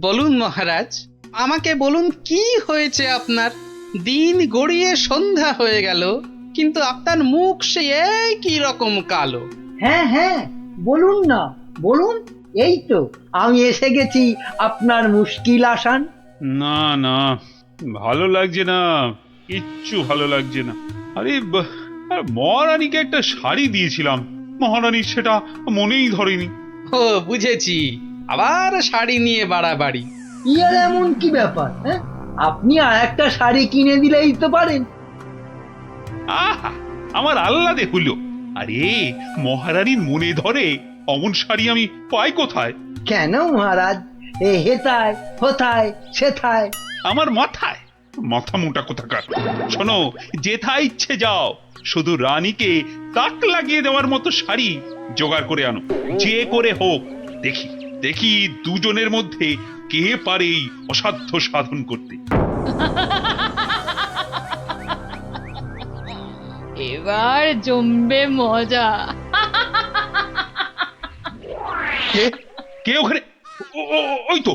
বলুন মহারাজ, আমাকে বলুন কি হয়েছে আপনার? দিন গড়িয়ে সন্ধ্যা হয়ে গেল, কিন্তু আপনার মুখ সে একই রকম কালো। হ্যাঁ হ্যাঁ, বলুন না, বলুন। এই তো আমি এসে গেছি আপনার মুশকিল আসান। না না, ভালো লাগছে না, কিচ্ছু ভালো লাগছে না। আরে আর মহারানীকে একটা শাড়ি দিয়েছিলাম, মহারানী সেটা মনেই ধরেনি। ও বুঝেছি, আবার শাড়ি নিয়ে বাড়াবাড়ি। ইয়ার এমন কি ব্যাপার? হ্যাঁ, আপনি আর একটা শাড়ি কিনে দিলেই তো পারেন। আহা, আমার আহ্লাদে হলো। আরে মহারানীর মনে ধরে অমন শাড়ি আমি পাই কোথায়? কেন মহারাজ? এ হেথায় হোথায় সেথায়। আমার মাথায় মাথা মোটা কোথাকার। শোনো, যেথায় ইচ্ছে যাও, শুধু রানীকে তাক লাগিয়ে দেওয়ার মতো শাড়ি জোগাড় করে আনো, যে করে হোক। দেখি দেখি দুজনের মধ্যে কে পারে এই অসাধ্য সাধন করতে। এবার জমবে মজা। কে কে ওখানে? ওই তো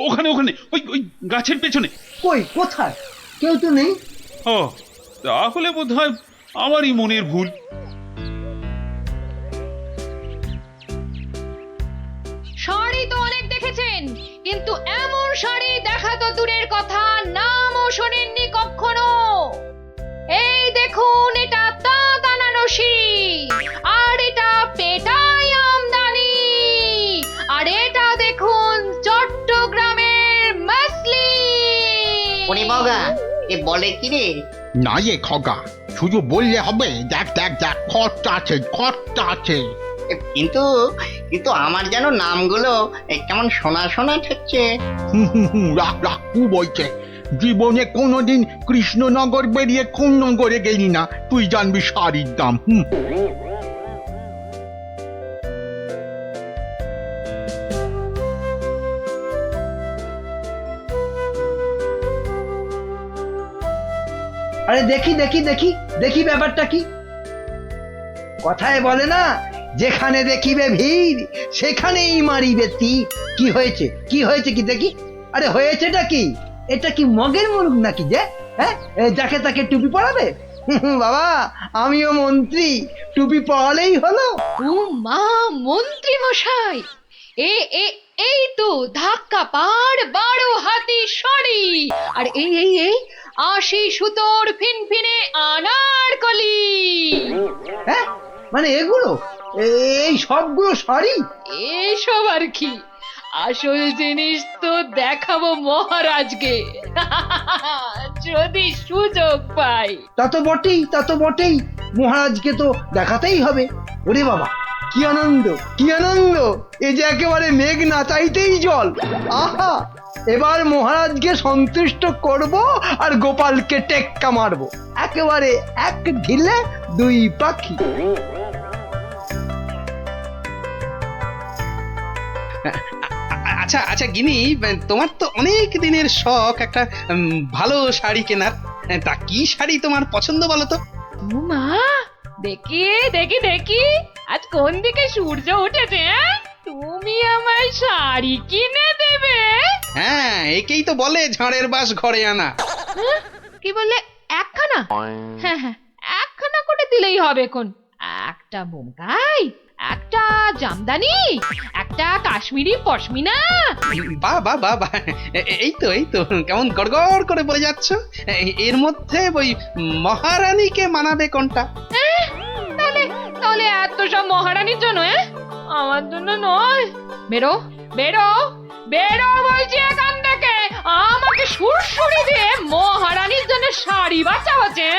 ওখানে ওখানে ওই ওই গাছের পেছনে। কই, কোথায়? কেউ তো নেই। ও, তাহলে বোধহয় আমারই মনের ভুল। শাড়ি তো অনেক দেখেছেন, কিন্তু এমন শাড়ি দেখা তো দূরের কথা, নামও শোনেননি কখনো। এই দেখুন, এটা তাঁত আনারসি, আর এটা পেটাই আমদানি, আর এটা দেখুন চট্টগ্রামের মসলিন। ওরে বাবা, এ বলে কি রে? না এ খগা, শুধু বললে হবে। দেখ দেখ দেখ, খরচা আছে, খরচা আছে। কিন্তু কিন্তু আমার যেন নামগুলো কেমন শোনা শোনা ঠেকছে। রাখ রাখ, কু বলছে। জীবনে কোনোদিন কৃষ্ণনগর বেরিয়ে কোন নগরে গেলি না, তুই জানবি শাড়ির দাম। আরে দেখি দেখি দেখি দেখি, ব্যাপারটা কি? কথায় বলে না, যেখানে দেখিবে ভিড় সেখানেই মারিবে তীর। কি হয়েছে, কি হয়েছে কি দেখি? আরে হয়েছেটা কি? এটা কি মগের মুলুক নাকি যে? হ্যাঁ, যাকে তাকে টুপি পরাবে? বাবা, আমিও মন্ত্রী, টুপি পরালেই হলো। ও মা, মন্ত্রী মশাই, এ এ এই তো ধাক্কা পাড় 12 হাতি শাড়ি, আর এই এই এই 80 সুতোর ফিনফিনে আনারকলি। হ্যাঁ, মানে এগুলো, এই সবগুলো শাড়ি? এসব আর কি, আসল জিনিস তো দেখাবো মহারাজকে, যদি সুযোগ পাই। তা তো বটেই, তা তো বটেই, মহারাজকে তো দেখাতেই হবে। ওরে বাবা, কি আনন্দ, কি আনন্দ! এ যে একেবারে মেঘ না চাইতেই জল। আহা, এবার মহারাজকে সন্তুষ্ট করব আর গোপালকে টেক্কা মারবো, একেবারে এক ঢিলে দুই পাখি। আচ্ছা আচ্ছা গিনি, তোমার তো অনেক দিনের শখ একটা ভালো শাড়ি কেনার। তা কি শাড়ি তোমার পছন্দ বলো তো? ও মা, দেখি দেখি দেখি, আজ কোন দিকে সূর্য উঠেছে? তুমি আমায় শাড়ি কিনে দেবে? হ্যাঁ, একেই তো বলে ঝড়ের বাস ঘরে আনা। কি বললে, একখানা? হ্যাঁ হ্যাঁ, একখানা করে দিলেই হবে। কোন একটা বোমকাই, একটা জামদানি, একটা কাশ্মীরি পশমিনা। বাহ বাহ বাহ বাহ, এই তো এই তো, কেমন গড়গড় করে বলে যাচ্ছ। এর মধ্যে ওই মহারানীকে মানাবে কোনটা? তাহলে তাহলে এত সব মহারানীর জন্য? আমার জন্য নয়। বেরো বেরো বেরো বলছি এখান থেকে, আমাকে সুরসুরি দিয়ে মহারানীর জন্য শাড়ি বাঁচা হচ্ছে।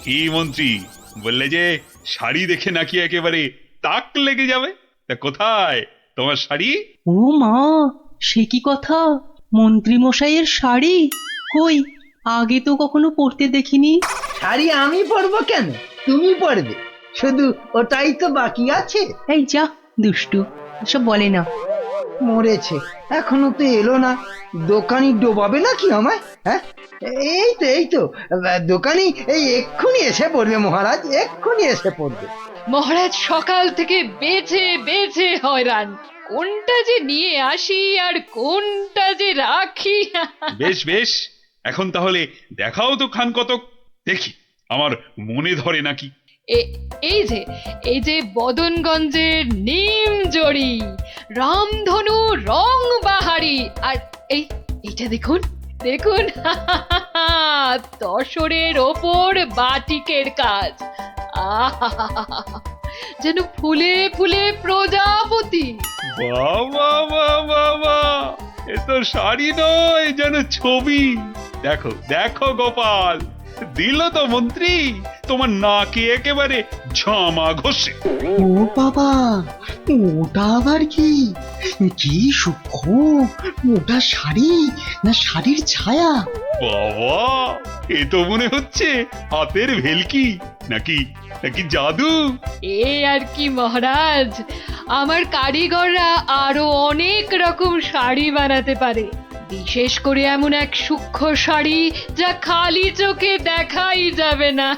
কি মন্ত্রী, বললে যে শাড়ি দেখে নাকি একেবারে তাক লেগে যাবে? তা কোথায় তোমার শাড়ি? ও মা, সে কি কথা! মন্ত্রী মশাইয়ের শাড়ি কই, আগে তো কখনো পরতে দেখিনি। শাড়ি আমি পরবো কেন? তুমি পরবে, শুধু ওটাই তো বাকি আছে। এই যা দুষ্টু, এসব বলে না। মরেছে, এখনো তো এলো না। দোকানি ডোবাবে নাকি আমায়? হ্যাঁ, এই তো দোকানি এই এক্ষুনি এসে পড়বে মহারাজ, এক্ষুনি এসে পড়বে। মহারাজ সকাল থেকে বেছে বেছে হয়রান, কোনটা যে নিয়ে আসি আর কোনটা যে রাখি। বেশ বেশ, এখন তাহলে দেখাও তো খান কতক, দেখি আমার মনে ধরে নাকি। এই যে বদনগঞ্জের নিম জড়ি, রামধনু রং বাহারি, আর এইটা দেখুন দেখুন, তসরের ওপর বাটিকের কাজ, আহা, যেন ফুলে ফুলে প্রজাপতি। বাবা বাবা বাবা, এ তো শাড়ি নয়, যেন ছবি। দেখো দেখো গোপাল, দিল তো মন্ত্রী তোমার নাকে একেবারে ঝামা ঘষে। ও বাবা, ওটা আবার কি? কি সূক্ষ্ম! ওটা শাড়ি না শাড়ির ছায়া? বাবা, এ তো মনে হচ্ছে হাতের ভেলকি, নাকি নাকি জাদু। আর কি মহারাজ, আমার কারিগররা আরো অনেক রকম শাড়ি বানাতে পারে, বিশেষ করে এমন এক সূক্ষ্ম শাড়ি যা খালি চোখে দেখাই যাবে না।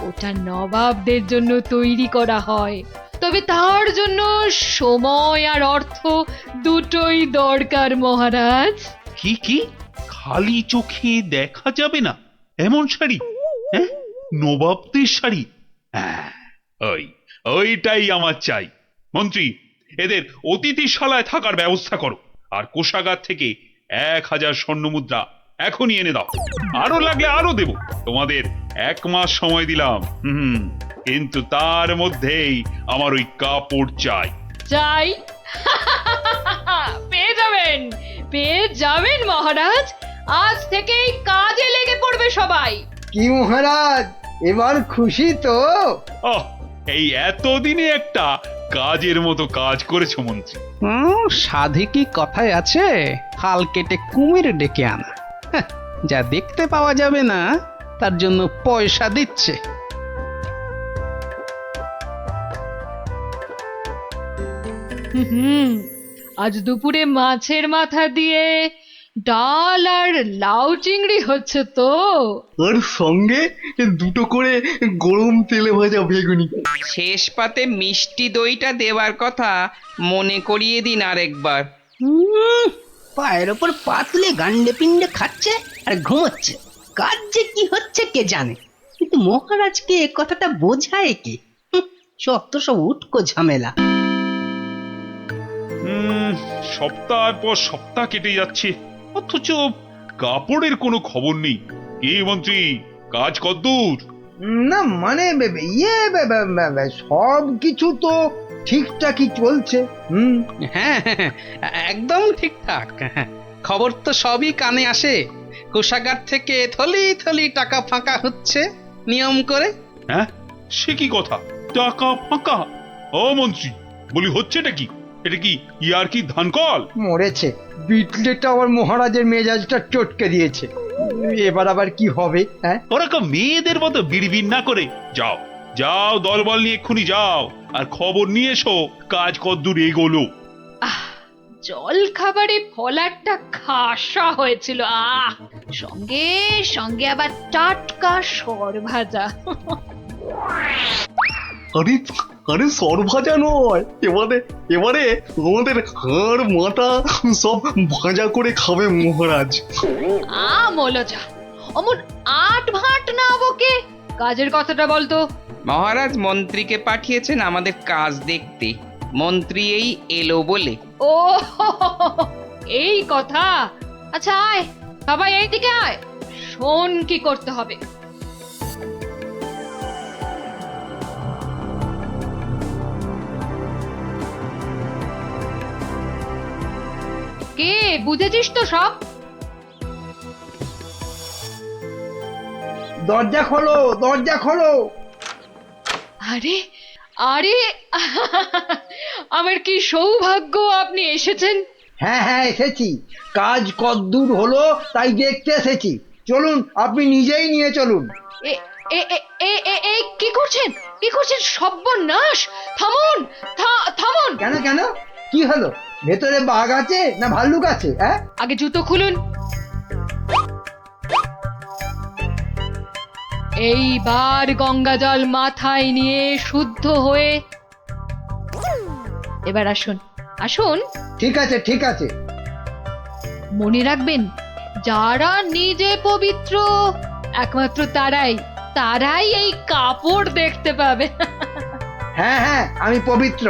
ওটা নবাবদের জন্য তৈরি করা হয়, তবে তার জন্য সময় আর অর্থ দুটোই দরকার মহারাজ। কি কি খালি চোখে দেখা যাবে না এমন শাড়ি? হ্যাঁ, নবাবদের শাড়ি? হ্যাঁ, ওইটাই আমার চাই। মন্ত্রী, এদের অতিথিশালায় থাকার ব্যবস্থা করো, আর কোষাগার থেকে 1000 স্বর্ণমুদ্রা এখনই এনে দাও। আরো লাগলে আরো দেব, তোমাদের 1 মাস সময় দিলাম। কিন্তু তার মধ্যেই আমার ওই কাপড় চাই। চাই? পেয়ে যাবেন মহারাজ, আজ থেকেই কাজে লেগে পড়বে সবাই। কি মহারাজ, এবার খুশি তো? এই এতদিনে একটা কাজের মতো কাজ করেছো মন্ত্রী। সাধে কি কথায় আছে, হাল কেটে কুমির ডেকে আনা। যা দেখতে পাওয়া যাবে না তার জন্য পয়সা দিচ্ছে। আজ দুপুরে মাছের মাথা দিয়ে ডাল আর লাউ চিংড়ি হচ্ছে তো, আর সঙ্গে 2টো করে গরম তেলে ভাজা বেগুনি। শেষ পাতে মিষ্টি দইটা দেওয়ার কথা মনে করিয়ে দিন আরেকবার। পায়ের ওপর পা তুলে গান্ডে পিণ্ডে খাচ্ছে আর ঘুমোচ্ছে, কাজ যে কি হচ্ছে কে জানে। কিন্তু মহারাজকে এ কথাটা বোঝায় কে? সব উটকো ঝামেলা। সপ্তাহ পর সপ্তাহ কেটে যাচ্ছে, অথচ কাপড়ের কোনো খবর নেই। কি মন্ত্রী, কাজ কদ্দূর? না মানে সব কিছু তো ঠিকঠাকই চলছে। হ্যাঁ, একদম ঠিকঠাক। খবর তো সবই কানে আসে, কোষাগার থেকে থলি থলি টাকা ফাঁকা হচ্ছে নিয়ম করে। হ্যাঁ, সে কি কথা, টাকা ফাঁকা? ও মন্ত্রী, বলি হচ্ছেটা কি? এটা কি ইয়ার কি ধানকল? মরেছে, বিটলেটা আবার মহারাজের মেজাজটা চটকে দিয়েছে। এবার আবার কি হবে? হ্যাঁ, ওরকম মেয়েদের মতো বিড়বিড় না করে যাও যাও, দলবল নিয়ে এক্ষুনি যাও আর খবর নিয়ে এসো কাজ কদ্দূর এগোলো। জল খাবারে ফলারটা খাসা হয়েছিল, সঙ্গে সঙ্গে আবার টাটকা সর ভাজা। আরে সর ভাজা নয়, এবারে আমাদের হাড় মাথা সব ভাজা করে খাবে মহারাজ। মলজা, অমন আট ভাট না বকে কাজের কথাটা বলতো। মহারাজ মন্ত্রীকে পাঠিয়েছেন আমাদের কাজ দেখতে, মন্ত্রী এই এলো বলে। ও এই কথা। আচ্ছা আয় সবাই এইদিকে আয়, শোন কি করতে হবে। কে বুঝেছিস তো সব? দরজা খোলো, দরজা খোলো। আরে আরে, আমার কি সৌভাগ্য আপনি এসেছেন। হ্যাঁ হ্যাঁ এসেছি, কাজ কদ্দূর হলো তাই দেখতে এসেছি। চলুন, আপনি নিজেই নিয়ে চলুন। কি করছেন, কি করছেন? সর্বনাশ! থামুন, থামুন। কেন কেন, কি হলো? ভেতরে বাঘ আছে না ভাল্লুক আছে? হ্যাঁ, আগে জুতো খুলুন। এইবার গঙ্গা জল মাথায় নিয়ে শুদ্ধ হয়ে এবার আসুন আসুন। ঠিক আছে ঠিক আছে। মনে রাখবেন, যারা নিজে পবিত্র একমাত্র তারাই এই কাপড় দেখতে পাবে। হ্যাঁ হ্যাঁ, আমি পবিত্র।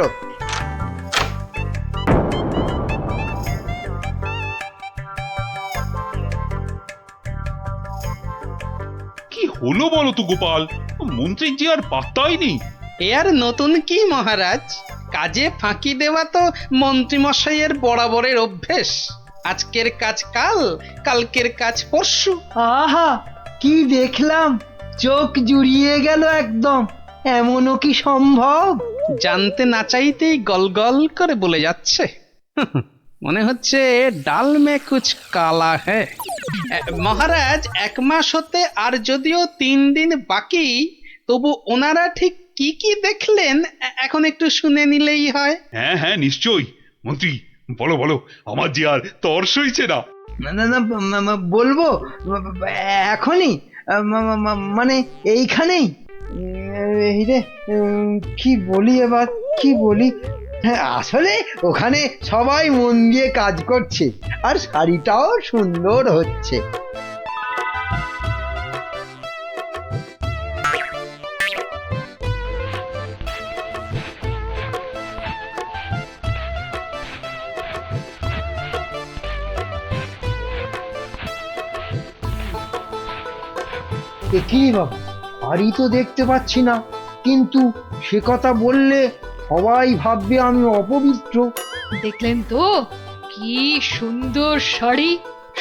কি হলো বলো তো গোপাল, মন্ত্রীর যে আর পাত্তাই নেই। এ আর নতুন কি মহারাজ, কাজে ফাঁকি দেওয়া তো মন্ত্রীমশাইয়ের বরাবরের অভ্যেস। আজকের কাজ কাল, কালকের কাজ পরশু। আহা, কি দেখলাম, চোখ জুড়িয়ে গেল একদম। এমনও কি সম্ভব? জানতে না চাইতেই গলগল করে বলে যাচ্ছে। মনে হচ্ছে ডাল মে কুছ কালা হ্যাঁ। মহারাজ, 1 মাস হতে আর যদিও 3 দিন বাকি, তবু ওনারা ঠিক কি কি দেখলেন এখন একটু শুনে নিলেই হয়। হ্যাঁ হ্যাঁ নিশ্চয়ই। মন্ত্রী বলো বলো, আমার যে আর তর সইছে না। না না না, বলবো এখনই, মানে এইখানেই। এই রে, কি বলি এবার, কি বলি। হ্যাঁ, আসলে ওখানে সবাই মন দিয়ে কাজ করছে আর শাড়িটাও সুন্দর হচ্ছে। কি বাবা, শাড়ি তো দেখতে পাচ্ছি না, কিন্তু সে কথা বললে সবাই ভাববে আমি অপবিত্র। দেখলেন তো কি সুন্দর শাড়ি।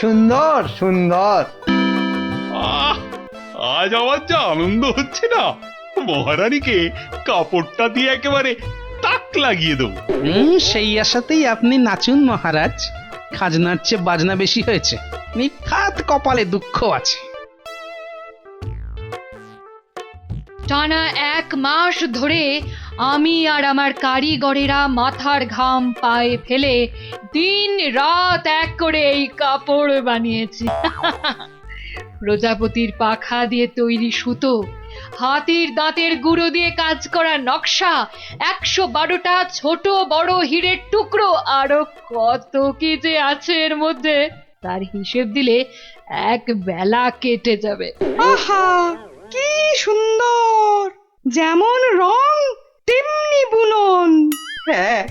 সুন্দর সুন্দর। আহ, আজ আমার যা আনন্দ হচ্ছে না, মহারানীকে কাপড়টা দিয়ে একেবারে তাক লাগিয়ে দেবো। সেই আশাতেই আপনি নাচুন মহারাজ। খাজনার চেয়ে বাজনা বেশি হয়েছে, নিখাত কপালে দুঃখ আছে। টানা 1 মাস ধরে আমি আর আমার কারিগরেরা মাথার ঘাম পায়ে ফেলে দিন রাত এক করে এই কাপড় বানিয়েছি। প্রজাপতির পাখা দিয়ে তৈরি সুতো, হাতির দাঁতের গুঁড়ো দিয়ে কাজ করা নকশা, 112টা ছোট বড় হীরের টুকরো, আরো কত কি যে আছে এর মধ্যে, তার হিসেব দিলে এক বেলা কেটে যাবে। আহা, কি সুন্দর! যেমন রং তেমনি বুনন। হ্যাঁ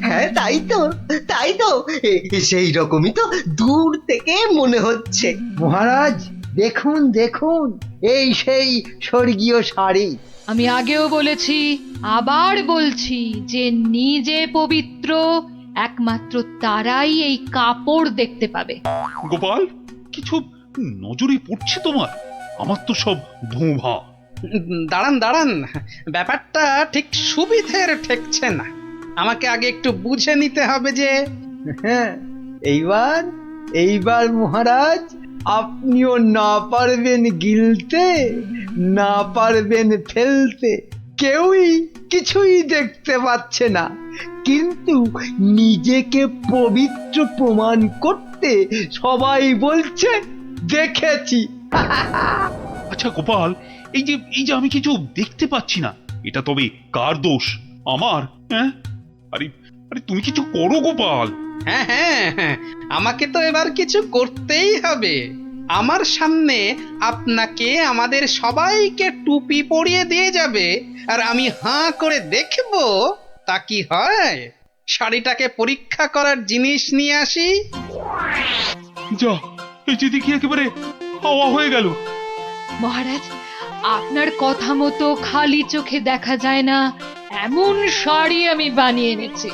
হ্যাঁ, তাই তো সেই রকমই তো দূর থেকে মনে হচ্ছে। মহারাজ, দেখুন দেখুন, এই সেই স্বর্গীয় শাড়ি। আমি আগেও বলেছি, আবার বলছি, যে নিজে পবিত্র একমাত্র তারাই এই কাপড় দেখতে পাবে। গোপাল, কিছু নজরে পড়ছে তোমার? আমার তো সব ধোঁভা। দাঁড়ান দাঁড়ান, ব্যাপারটা ঠিক সুবিধের ঠেকছে না। আমাকে আগে একটু বুঝে নিতে হবে যে। হ্যাঁ, এইবার মহারাজ, আপনিও না পারবেন গিলতে, না পারবেন ফেলতে, কেউই কিছুই দেখতে পাচ্ছে না, কিন্তু নিজেকে পবিত্র প্রমাণ করতে সবাই বলছে দেখেছি। আচ্ছা গোপাল, এই যে আমি কিছু দেখতে পাচ্ছি না, এটা তবে কার দোষ? আমার? হ্যাঁ, আরে আরে তুমি কিছু করো গোপাল। হ্যাঁ হ্যাঁ হ্যাঁ, আমাকে তো এবার কিছু করতেই হবে। আমার সামনে আপনাকে, আমাদের সবাইকে টুপি পরিয়ে দিয়ে যাবে, আর আমি হাঁ করে দেখব তা কি হয়। শাড়িটাকে পরীক্ষা করার জিনিস নিয়ে আসি। যা, এই যে দেখি একেবারে হাওয়া হয়ে গেল। মহারাজ, আপনার কথা মতো খালি চোখে দেখা যায় না এমন শাড়ি আমি বানিয়ে এনেছি।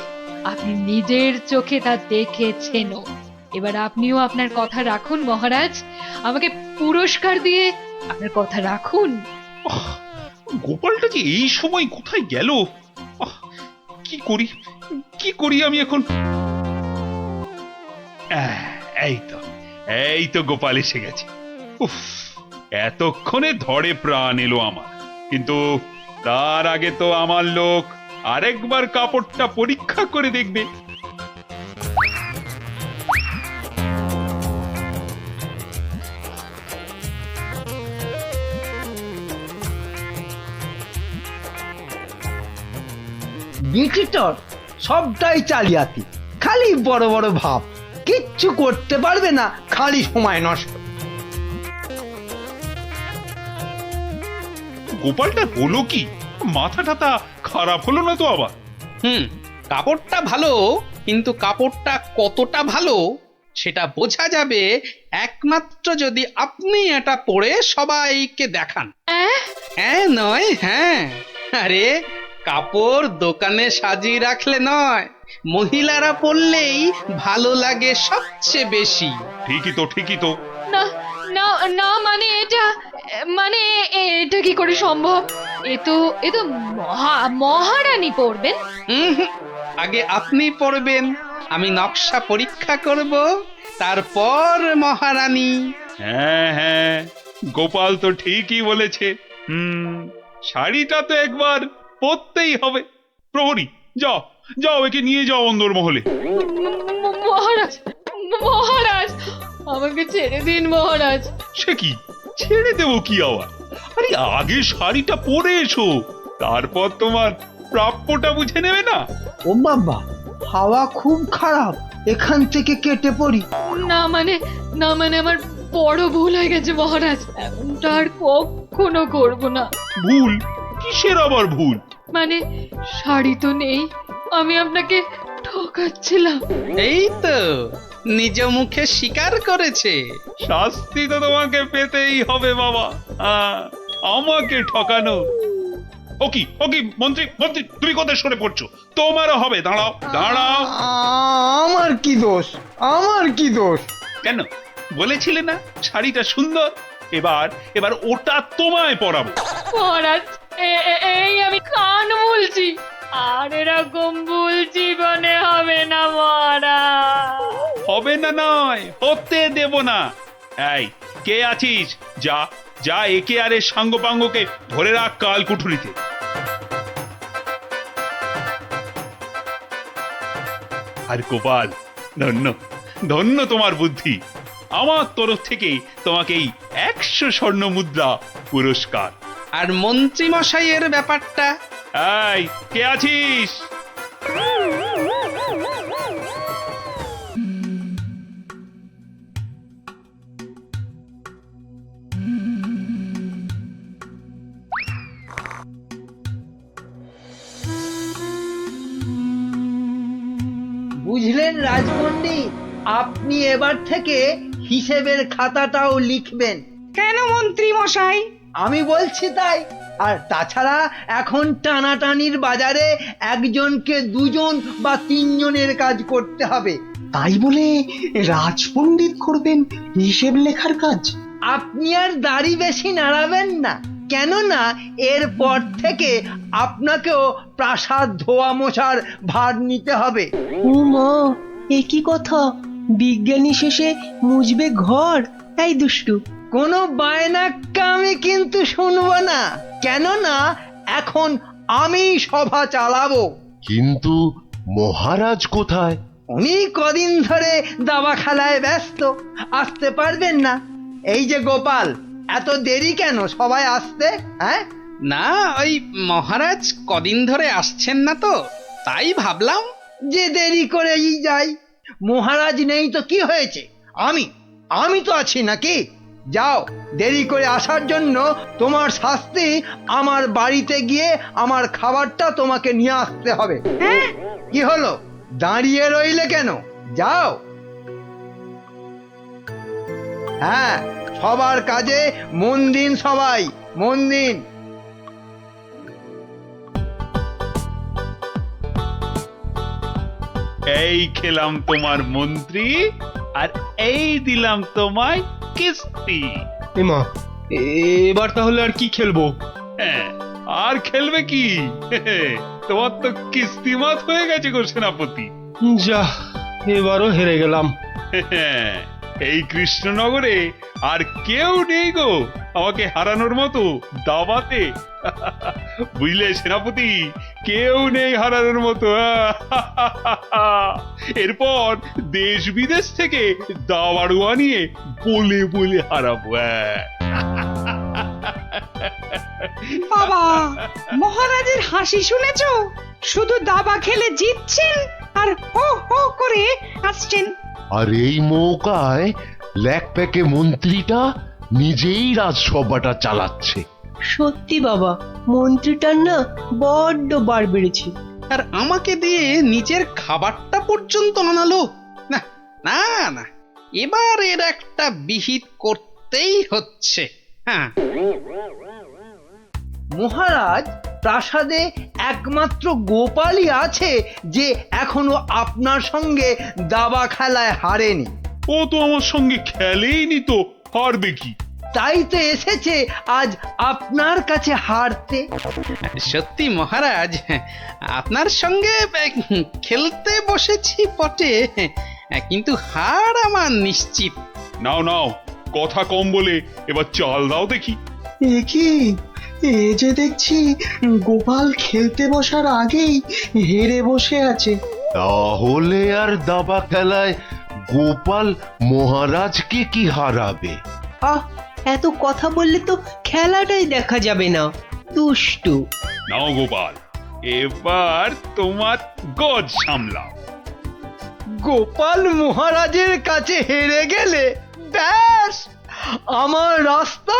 আপনি নিজের চোখে তা দেখেছেনও। এবার আপনিও আপনার কথা রাখুন মহারাজ, আমাকে পুরস্কার দিয়ে আপনার কথা রাখুন। আহ, গোপালটা যে এই সময় কোথায় গেল? আহ, কি করি আমি এখন? এই তো গোপাল এসে গেছে। উফ, এতক্ষণে ধরে প্রাণ এলো আমার। কিন্তু তার আগে তো আমার লোক আরেকবার কাপড়টা পরীক্ষা করে দেখবে। বিটিটর সবটাই চালিয়াতি, খালি বড় বড় ভাব, কিচ্ছু করতে পারবে না, খালি সময় নষ্ট। গোপালটা হলো কি? মাথা টাথা খারাপ হলো না তো আবার? কাপড়টা ভালো, কিন্তু কাপড়টা কতটা ভালো সেটা বোঝা যাবে একমাত্র যদি আপনি এটা পরে সবাইকে দেখান। হ্যাঁ নয় হ্যাঁ, আরে কাপড় দোকানে সাজিয়ে রাখলে নয়, মহিলারা পরলেই ভালো লাগে সবচেয়ে বেশি। ঠিকই তো, ঠিকই তো। না না না, মানে এটা কি করে সম্ভব? এ তো মহারানী পড়বেন। আগে আপনি পরবেন, আমি নকশা পরীক্ষা করব, তারপর মহারানী। হ্যাঁ হ্যাঁ, গোপাল তো ঠিকই বলেছে। শাড়িটা তো একবার পরতেই হবে। প্রহরী, যাও যাও, একে নিয়ে যাও অন্দরমহলে। মহারাজ, মহারাজ, আমাকে ছেড়ে দিন মহারাজ। সে কি, ছেড়ে দেবো কি আবার? আরে আগে শাড়িটা পরে এসো, তারপর তোমার প্রাপ্যটা বুঝে নেবে না? ও বাবা, হাওয়া খুব খারাপ, এখান থেকে কেটে পড়ি। না মানে আমার বড় ভুল হয়ে গেছে মহারাজ, এমনটা আর কখনো করব না। ভুল? কিসের আবার ভুল? মানে শাড়ি তো নেই, আমি আপনাকে ঠকাচ্ছিলাম। এই তো নিজ মুখে স্বীকার করেছে। শাস্তি তো তোমাকে পেতেই হবে বাবা। আমাকে ঠকানো? ও কি মন্ত্রী, মন্ত্রী তুমি কোথায় সরে পড়ছো? তোমারও হবে, দাঁড়াও দাঁড়াও। আমার কি দোষ, আমার কি দোষ? কেন বলেছিলে না শাড়িটা সুন্দর? এবার ওটা তোমায় পরাবো। মহারাজ, এই আমি কান বলছি, আর এরকম ভুল জীবনে হবে না মহারাজ। হবে না নয়, হতে দেব না। এই কে আছিস, যা যা একে আর এর সাঙ্গপাঙ্গকে ধরে রাখ কাল কুঠুরিতে। আর গোপাল, ধন্য ধন্য তোমার বুদ্ধি। আমার তরফ থেকে তোমাকে এই 100 স্বর্ণ মুদ্রা পুরস্কার। আর মন্ত্রী মশাইয়ের ব্যাপারটা? এই কে আছিস? বুঝলেন রাজপণ্ডিত, আপনি এবার থেকে হিসেবের খাতাটাও লিখবেন। কেন মন্ত্রী মশাই? আমি বলছি তাই। আর তাছাড়া এখন টানাটানির বাজারে একজনকে 2 জন বা 3 জনের কাজ করতে হবে। তাই বলে রাজপণ্ডিত করবেন হিসেব লেখার কাজ? আপনি আর দাড়ি বেশি নাড়াবেন না, কেননা এরপর থেকে আপনাকেও প্রাসাদ ধোয়া মোছার ভার নিতে হবে। মা, এ কি কথা? বিজ্ঞানী শেষে মুজবে ঘর? এই দুষ্টু, কোনো বায়নাক্কা আমি কিন্তু শুনবো না, কেননা এখন আমি সভা চালাবো। কিন্তু মহারাজ কোথায়? উনি কদিন ধরে দাবা খেলায় ব্যস্ত, আসতে পারবেন না। এই যে গোপাল, এত দেরি কেন সবাই আসতে? হ্যাঁ, না ওই মহারাজ কদিন ধরে আসছেন না তো, তাই ভাবলাম যে দেরি করেই যাই। মহারাজ নেই তো কি হয়েছে, আমি তো আছি নাকি? যাও, দেরি করে আসার জন্য তোমার শাস্তি, আমার বাড়িতে গিয়ে আমার খাবারটা তোমাকে নিয়ে আসতে হবে। কি হলো, দাঁড়িয়ে রইলে কেন? যাও। হ্যাঁ, সবার কাজে মন দিন, সবাই মন দিন। এই খেলাম তোমার মন্ত্রী, আর এই দিলাম তোমায় কিস্তি। এমা, এবার তাহলে আর কি খেলবো? হ্যাঁ, আর খেলবে কি? তোমার তো কিস্তিমাত হয়ে গেছে গো সেনাপতি। যা, এবারও হেরে গেলাম। এই কৃষ্ণনগরে আর কেউ নেই গো আমাকে হারানোর মতো দাবাতে। বুঝলে সেনাপতি, কেউ নেই হারানোর মতো। এরপর দেশ বিদেশ থেকে দাবাড়ুয়া নিয়ে বলে বলে হারাবো। বাবা, মহারাজের হাসি শুনেছো? শুধু দাবা খেলে জিতছেন আর হো হো করে আসছেন। আর এই মৌকায় ল্যাকপ্যাকে মন্ত্রীটা নিজেই রাজসভাটা চালাচ্ছে। সত্যি বাবা, মন্ত্রীটার না বড্ড বার বেড়েছে। আর আমাকে দিয়ে নিজের খাবারটা পর্যন্ত আনালো। না না না, এবার এর একটা বিহিত করতেই হচ্ছে। হ্যাঁ, মহারাজ, প্রাসাদে একমাত্র গোপালই আছে যে এখনো আপনার সঙ্গে দাবা খেলায় হারেনি। ও তো আমার সঙ্গে খেলেইনি, তো হারবে কি? তাই তো এসেছে আজ আপনার কাছে হারতে। সত্যি মহারাজ, আপনার সঙ্গে খেলতে বসেছি বটে, কিন্তু হার আমার নিশ্চিত। নাও নাও, কথা কম বলে এবার চাল দাও দেখি। এ কি, এ যে দেখছি গোপাল খেলতে বসার আগেই হেরে বসে আছে। তাহলে আর দাবা খেলায় গোপাল মহারাজকে কি হারাবে? আহ, এত কথা বললে তো খেলাটাই দেখা যাবে না। দুষ্টু। নাও গোপাল, এবার তোমার গজ সামলাও। গোপাল মহারাজের কাছে হেরে গেলে ব্যাস, আমার রাস্তা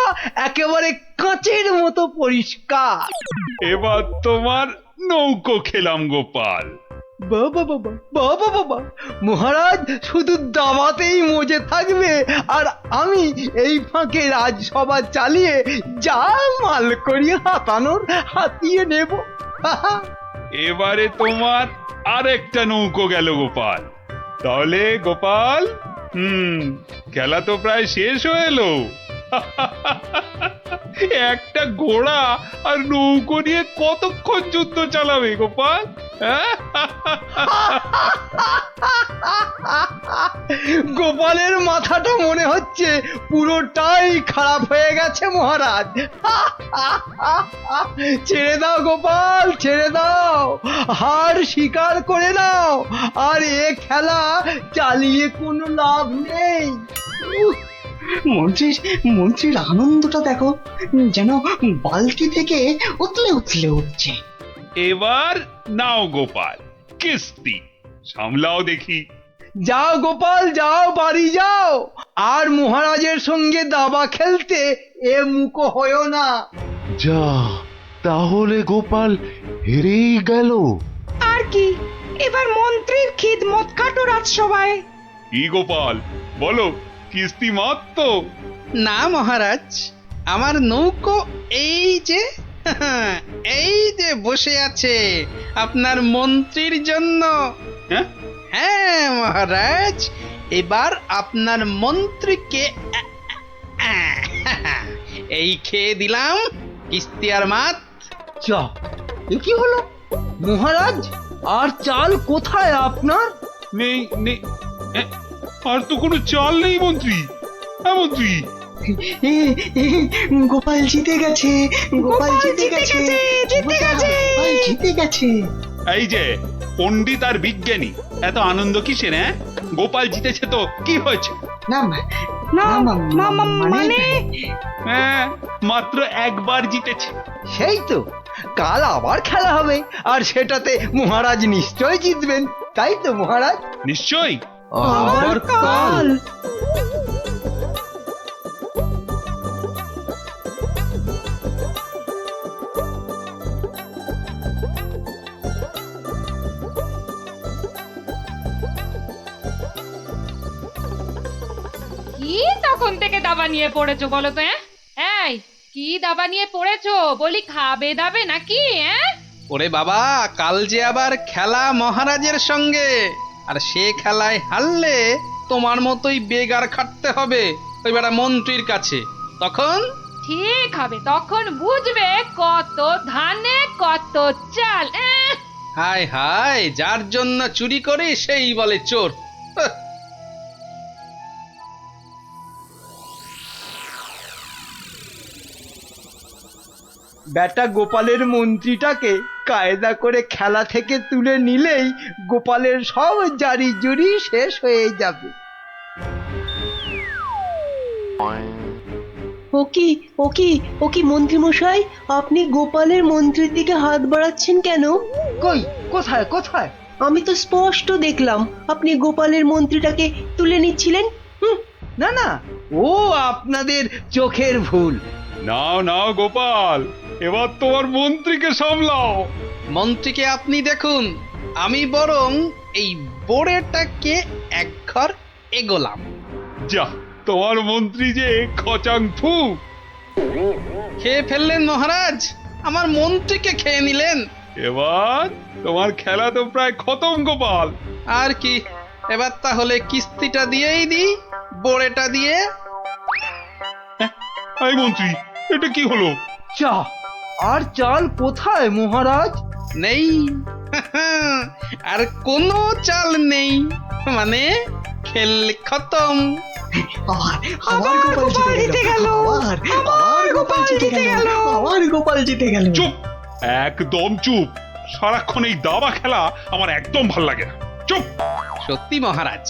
একেবারে কাঁচের মতো পরিষ্কার। এবার তোমার নৌকো খেলাম গোপাল। বাবা বাবা বাবা বাবা, মহারাজ শুধু দাবাতেই মজে থাকবে আর আমি এই ফাঁকে রাজসভা চালিয়ে যা মাল করি হাতানোর হাতিয়ে নেব। এবারে তোমার আরেকটা নৌকো গেল গোপাল। তাহলে গোপাল, খেলা তো প্রায় শেষ হয়ে এলো। একটা ঘোড়া আর নৌকো নিয়ে কতক্ষণ যুদ্ধ চালাবে গোপাল? গোপালের মাথাটা মনে হচ্ছে পুরোটাই খারাপ হয়ে গেছে মহারাজ। ছেড়ে দাও গোপাল, ছেড়ে দাও, হার স্বীকার করে নাও, আর এ খেলা চালিয়ে কোনো লাভ নেই। মন্ত্রীর আনন্দটা দেখো, যেন বালতি থেকে উতলে উতলে উঠছে। এবার নাও গোপাল, কিস্তি সামলাও দেখি। যাও গোপাল যাও, বাড়ি যাও, আর মহারাজের সঙ্গে দাবা খেলতে এ মুখো হয়েও না। যা, তাহলে গোপাল হেরেই গেল। আর কি, এবার মন্ত্রীর খিদমত কাটো রাজসভায়। কি গোপাল, বলো, কিস্তি মাত্র? না মহারাজ, আমার নৌকো এই যে এই যে বসে আছে আপনার মন্ত্রীর জন্য। হ্যাঁ হ্যাঁ মহারাজ, এবার আপনার মন্ত্রীকে এই খেয়ে দিলাম কিস্তি আর মাত। চা, এ কি হলো মহারাজ? আর চাল কোথায় আপনার? নেই নেই, আর তো কোনো চাল নেই মন্ত্রী। হ্যাঁ মন্ত্রী, গোপাল জিতে গেছে, গোপাল জিতে গেছে, গোপাল জিতে গেছে। এই যে পণ্ডিত আর বিজ্ঞানী, এত আনন্দ কিসের? গোপাল জিতেছে তো কি হয়েছে? না মানে হ্যাঁ, মাত্র একবার জিতেছে। সেই তো, কাল আবার খেলা হবে, আর সেটাতে মহারাজ নিশ্চয় জিতবেন, তাই তো মহারাজ? নিশ্চয়ই। আবার কাল? কি তখন থেকে দাবা নিয়ে পড়েছো বলো তো? এই, কি দাবা নিয়ে পড়েছো? বলি খাবে দাবে নাকি? ওরে বাবা, কাল যে আবার খেলা মহারাজের সঙ্গে, আর সে খেলায় হারলে তোমার মতোই বেগার খাটতে হবে ওই বেটা মন্ত্রীর কাছে। তখন ঠিক হবে, তখন বুঝবে কত ধানে কত চাল। হায় হায়, যার জন্য চুরি করি সেই বলে চোর। বেটা গোপালের মন্ত্রীটাকে কায়দা করে খেলা থেকে তুলে নিলেই গোপালের সব জারি জুরি শেষ হয়ে যাবে। ও কি মন্ত্রী মশাই, আপনি গোপালের মন্ত্রীর দিকে হাত বাড়াচ্ছেন কেন? কই, কোথায় কোথায়? আমি তো স্পষ্ট দেখলাম আপনি গোপালের মন্ত্রীটাকে তুলে নিচ্ছিলেন। না না, ও আপনাদের চোখের ভুল। নাও নাও গোপাল, এবার তোমার মন্ত্রীকে সামলাও। মন্ত্রীকে আপনি দেখুন, আমি বরং এই বোড়েটাকে এক ঘর এগোলাম। যা, তোমার মন্ত্রী যে খচাং ফু। খেয়ে ফেললেন মহারাজ, আমার মন্ত্রীকে খেয়ে নিলেন। এবার তোমার খেলা তো প্রায় খতম গোপাল। আর কি, এবার তাহলে কিস্তিটা দিয়েই দিই, বোড়েটা দিয়ে। এই মন্ত্রী, এটা কি হলো? চা আর চাল কোথায় মহারাজ? নেই, আর কোনো চাল নেই, মানে খেল খতম। আবার গোপাল জিতে গেল, আবার গোপাল জিতে গেল, আবার গোপাল জিতে গেল। চুপ, একদম চুপ। সারাক্ষণ এই দাবা খেলা আমার একদম ভাল লাগে না। চুপ। সত্যি মহারাজ,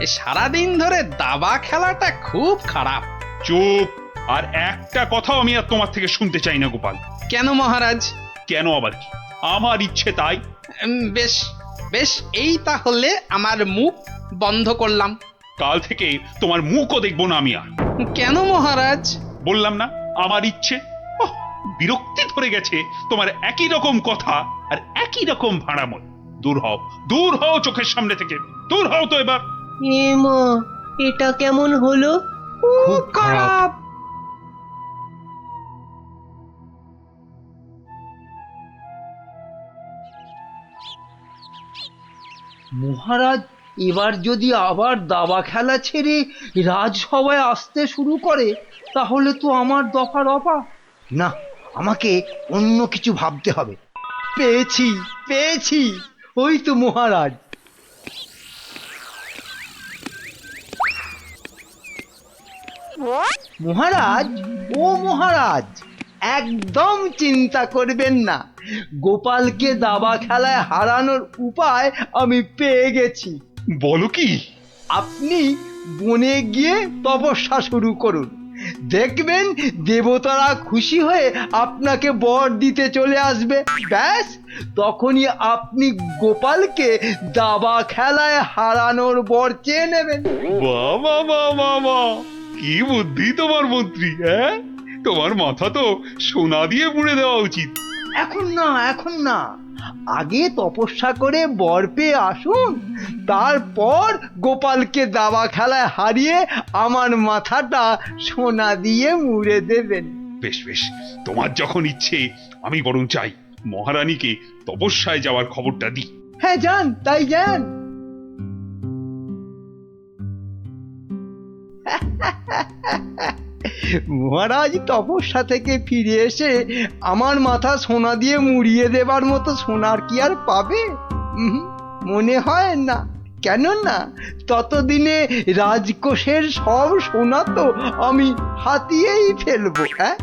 এই সারাদিন ধরে দাবা খেলাটা খুব খারাপ। চুপ, আর একটা কথাও আমি আর তোমার থেকে শুনতে চাই না গোপাল। কেন মহারাজ? কেন আবার কি? আমার ইচ্ছে তাই। বেশ বেশ, এই তাহলে আমার মুখ বন্ধ করলাম। কাল থেকে তোমার মুখও দেখবো না আমি আর। কেন মহারাজ? বললাম না, আমার ইচ্ছে। ওহ, বিরক্তি ধরে গেছে তোমার একই রকম কথা আর একই রকম ভাড়াময়। দূর হও, দূর হও চোখের সামনে থেকে, দূর হও তো এবার। এ মা, এটা কেমন হলো? খুব খারাপ। মহারাজ এবার যদি আবার দাবা খেলা ছেড়ে রাজসভায় আসতে শুরু করে, তাহলে তো আমার দফা রফা। না, আমাকে অন্য কিছু ভাবতে হবে। পেয়েছি পেয়েছি, ওই তো মহারাজ। মহারাজ, ও মহারাজ, একদম চিন্তা করবেন না, গোপালকে দাবা খেলায় হারানোর উপায় আমি পেয়ে গেছি। বলো কি? আপনি বনে গিয়ে তপস্যা শুরু করুন, দেখবেন দেবতারা খুশি হয়ে আপনাকে বর দিতে চলে আসবে। ব্যাস, তখনই আপনি গোপালকে দাবা খেলায় হারানোর বর চেয়ে নেবেন। বাবা বাবা বাবা, কি বুদ্ধি তোমার মন্ত্রী! হ্যাঁ, তোমার মাথা তো সোনা দিয়ে মুড়ে দেওয়া উচিত। এখন না, এখন না, আগে তপস্যা করে বর পেয়ে আসুন, তারপর গোপালকে দাবা খেলায় হারিয়ে আমার মাথাটা সোনা দিয়ে মুড়ে দেবেন। বেশ বেশ, তোমার যখন ইচ্ছে, আমি বরং চাই মহারানীকে তপস্যায় যাওয়ার খবরটা দিই। হ্যাঁ, যান, তাই যান। মহারাজ তপস্যা থেকে ফিরে এসে আমার মাথা সোনা দিয়ে মুড়িয়ে দেবার মতো সোনার কি আর পাবে? মনে হয় না। কেননা ততদিনে রাজকোষের সব সোনা তো আমি হাতিয়েই ফেলবো। হ্যাঁ,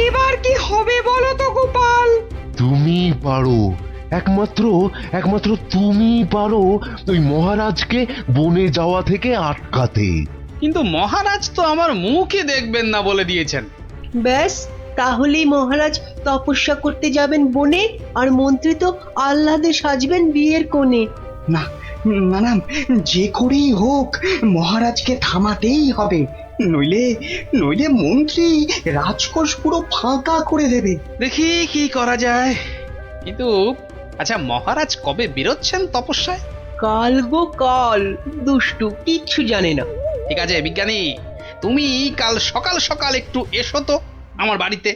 এবার কি হবে বলো তো গোপাল? তুমি পারো, একমাত্র তুমি পারো ওই মহারাজকে বনে যাওয়া থেকে আটকাতে। কিন্তু মহারাজ তো আমার মুখই দেখবেন না বলে দিয়েছেন। ব্যাস, তাহলেই মহারাজ তপস্যা করতে যাবেন বনে, আর মন্ত্রী তো আহ্লাদে সাজবেন বিয়ের কোণে। না না না, যে করেই হোক মহারাজকে থামাতেই হবে, নইলে নইলে মন্ত্রী রাজকোষ পুরো ফাঁকা করে দেবে। দেখি কি করা যায়। কিন্তু আচ্ছা, মহারাজ কবে বেরোচ্ছেন তপস্যায়? কাল গো কাল, দুষ্টু কিচ্ছু জানে না। ঠিক আছে বিজ্ঞানী, তুমি কাল সকাল সকাল একটু এসো তো আমার বাড়িতে।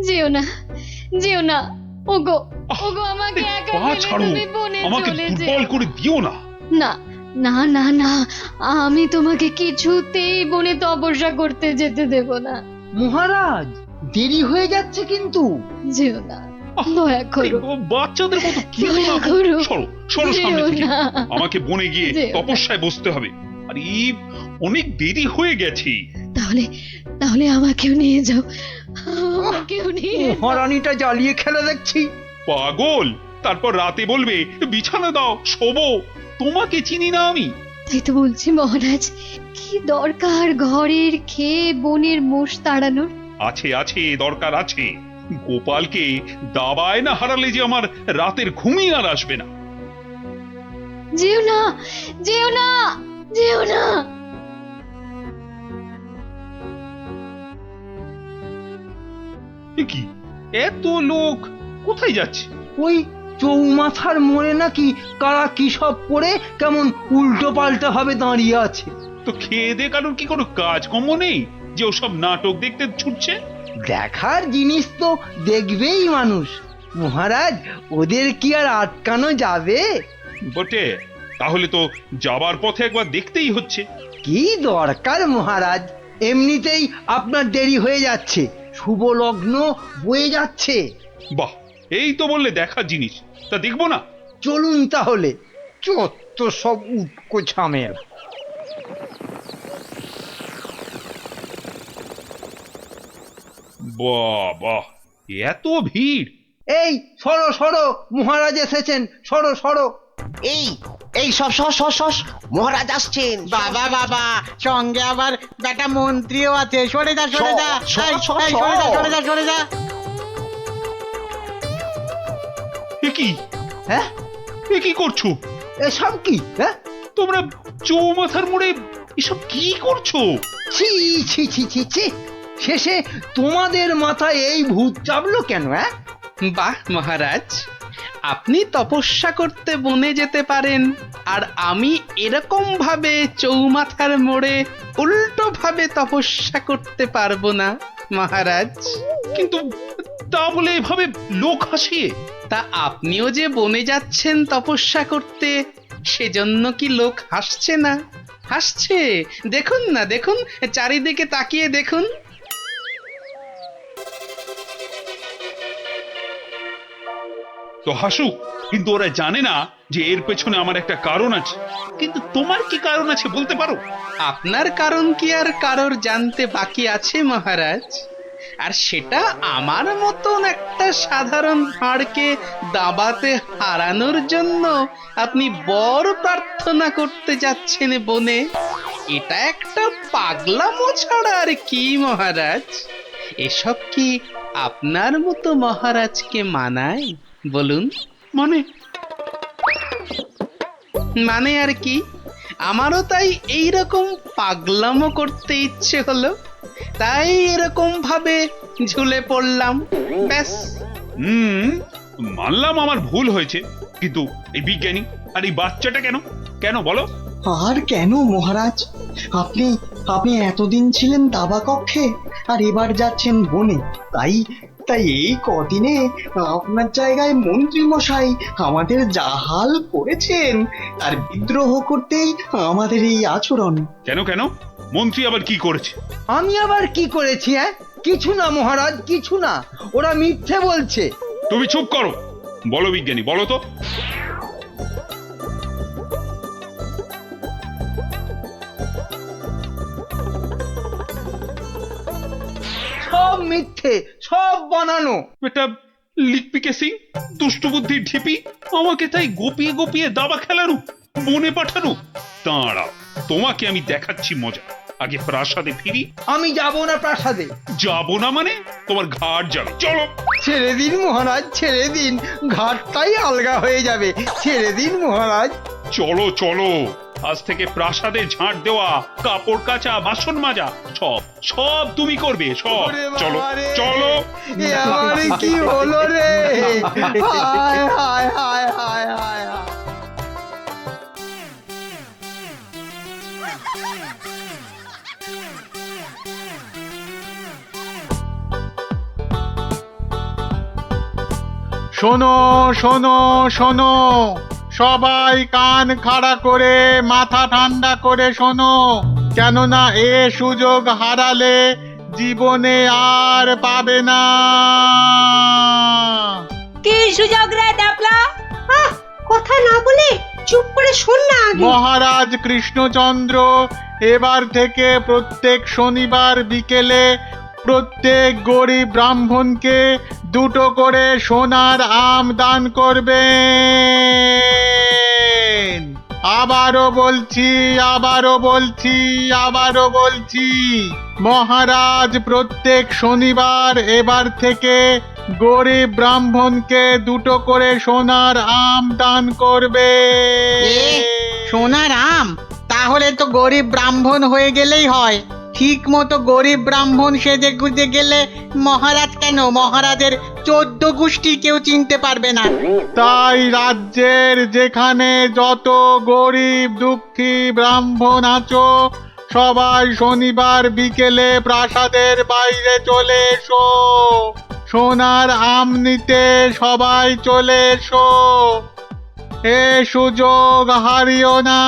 যেও না, যেও না, ওগো ওগো, আমাকে একা পা ফেলে ছাড়ো, তুমি বনে আমাকে চলে দুর্বল যেও করে দিও না। না। না না না, আমি তোমাকে কিছুতেই বনে তপস্যা করতে যেতে দেব না। মহারাজ দেরি হয়ে যাচ্ছে কিন্তু। যেও না, দয়া করো বাচ্চাদের মতো কি দয়া করো। সরো সরো সামনে যেও থেকে। না। আমাকে বনে গিয়ে যেও না। তপস্যায় বসতে হবে। আর এই অনেক দেরি হয়ে গেছে। তাহলে তাহলে আমাকেও নিয়ে যাও, আমাকেও নিয়ে যাও। মহারানীটা জ্বালিয়ে খেলে দেখছি। পাগল, তারপর রাতে বলবে বিছানা দাও শোবো। তোমাকে চিনি না আমি। তাই তো বলছি মহারাজ, কি দরকার ঘরের খেয়ে বনের মোষ তাড়ানোর? আছে আছে, দরকার আছে। গোপালকে দাবায় না হারালে যে আমার রাতের ঘুমই আর আসবে না। যেও না, যেও না, যেও না। এ কি, এত লোক কোথায় যাচ্ছে? ওই চৌমাথার মোড়ে নাকি কারা কি সব পড়ে কেমন উল্টো পাল্টা ভাবে দাঁড়িয়ে আছে। তো খেয়ে দে কারোর কি কোনো কাজকর্ম নেই যে ওসব নাটক দেখতে ছুটছে? দেখার জিনিস তো দেখবেই মানুষ মহারাজ, ওদের কি আর আটকানো যাবে? বটে, তাহলে তো যাবার পথে একবার দেখতেই হচ্ছে। কি দরকার মহারাজ, এমনিতেই আপনার দেরি হয়ে যাচ্ছে, শুভ লগ্ন বয়ে যাচ্ছে। বাহ, এই তো বললে দেখার জিনিস, তা দেখবো না? চলুন তাহলে। চত্ব সব উটকো ঝামেলা। বাহ বাহ, এত ভিড়! এই সরো সরো, মহারাজ এসেছেন, সরো সরো। এই এই সব সস সস সস মহারাজ আসছেন। বাবা বাবা, সঙ্গে আবার বেটা মন্ত্রীও আছে। সরে যা সরে যা, সর, এই, সর, এই, সর। সরে যা সরে যা সরে যা। এ কি, হ্যাঁ, এ কি করছো এসব কি? হ্যাঁ, তোমরা? চৌমাথার মোড়ে এসব কি করছো? ছি ছি ছি ছি ছি, শেষে তোমাদের মাথায় এই ভূত চাপলো কেন? হ্যাঁ, বাহ মহারাজ, আপনি তপস্যা করতে বনে যেতে পারেন, আর আমি এরকম ভাবে চৌমাথার মোড়ে উল্টো ভাবে তপস্যা করতে পারবো না মহারাজ। কিন্তু তা বলে এভাবে লোক হাসিয়ে? তা আপনিও যে বনে যাচ্ছেন তপস্যা করতে, সেজন্য কি লোক হাসছে না? হাসছে, দেখুন না, দেখুন, চারিদিকে তাকিয়ে দেখুন। তো হাসুক, কিন্তু ওরা জানে না যে এর পেছনে আমার একটা কারণ আছে। কিন্তু তোমার কি কারণ আছে বলতে পারো? আপনার কারণ কি আর কারোর জানতে বাকি আছে মহারাজ? আর সেটা আমার মতন একটা সাধারণ ভাঁড়কে দাবাতে হারানোর জন্য আপনি বর প্রার্থনা করতে যাচ্ছেন বনে। এটা একটা পাগলামো ছাড়া আর কি মহারাজ? এসব কি আপনার মতো মহারাজকে মানায় বলুন? মানে মানে আর কি, আমারও তাই এইরকম পাগলামো করতে ইচ্ছে হলো, তাই এরকম ভাবে ঝুলে পড়লাম, ব্যাস। মানলাম আমার ভুল হয়েছে, কিন্তু এই বিজ্ঞানী আর এই বাচ্চাটা কেন কেন বলো? আর কেন মহারাজ? আপনি আপনি এতদিন ছিলেন দাবা কক্ষে, আর এবার যাচ্ছেন বনে। তাই তাই এই কদিনে আপনার জায়গায় মন্ত্রী মশাই আমাদের যা হাল করেছেন, আর বিদ্রোহ করতেই আমাদের এই আচরণ। কেন কেন, মন্ত্রী আবার কি করেছে? আমি আবার কি করেছি? হ্যাঁ, কিছু না মহারাজ, কিছু না, ওরা মিথ্যে বলছে। তুমি চুপ করো। বলো বিজ্ঞানী, বলো তো। সব মিথ্যে, সব বানানো। এটা লিকপিকে সিং, দুষ্টু বুদ্ধির ঢিপি, আমাকে তাই গোপিয়ে গোপিয়ে দাবা খেলানো, বনে পাঠানো। দাঁড়াও, তোমাকে আমি দেখাচ্ছি মজা। আগে প্রাসাদে ফিরি। আমি যাব না প্রাসাদে। যাবো না মানে? তোমার ঘাট যাবে, চলো। ছেড়ে দিন মহারাজ, ছেড়ে দিন, ঘাটটাই আলগা হয়ে যাবে, ছেড়ে দিন মহারাজ। চলো চলো, আজ থেকে প্রাসাদে ঝাঁট দেওয়া, কাপড় কাচা, বাসন মাজা, সব সব তুমি করবে, সব। ওরে চলো বাবা রে, চলো। এ আমার কি হলো রে? হায় হায় হায় হায় হায় হায়। শোনো শোনো শোনো, সবাই কান খাড়া করে মাথা ঠান্ডা করে শোনো, কেননা এ সুযোগ হারালে জীবনে আর পাবে না। কি সুযোগ রে ডাবলা? কথা না বলে চুপ করে শোন না আগে। মহারাজ কৃষ্ণচন্দ্র এবার থেকে প্রত্যেক শনিবার বিকেলে প্রত্যেক গরিব ব্রাহ্মণকে 2টো করে সোনার আম দান করবেন। আবারও বলছি, মহারাজ প্রত্যেক শনিবার এবার থেকে গরিব ব্রাহ্মণকে 2টো করে সোনার আম দান করবে। সোনার আম? তাহলে তো গরিব ব্রাহ্মণ হয়ে গেলেই হয়। ঠিক মতো গরিব ব্রাহ্মণ সেজে গুজে গেলে মহারাজ কেন, মহারাজের 14 গোষ্ঠী কেউ চিনতে পারবে না। তাই রাজ্যের যেখানে যত গরিব দুঃখী ব্রাহ্মণ আছো সবাই শনিবার বিকেলে প্রাসাদের বাইরে চলে এসো। সোনার আম নিতে সবাই চলে এসো। এ সুযোগ হারিও না।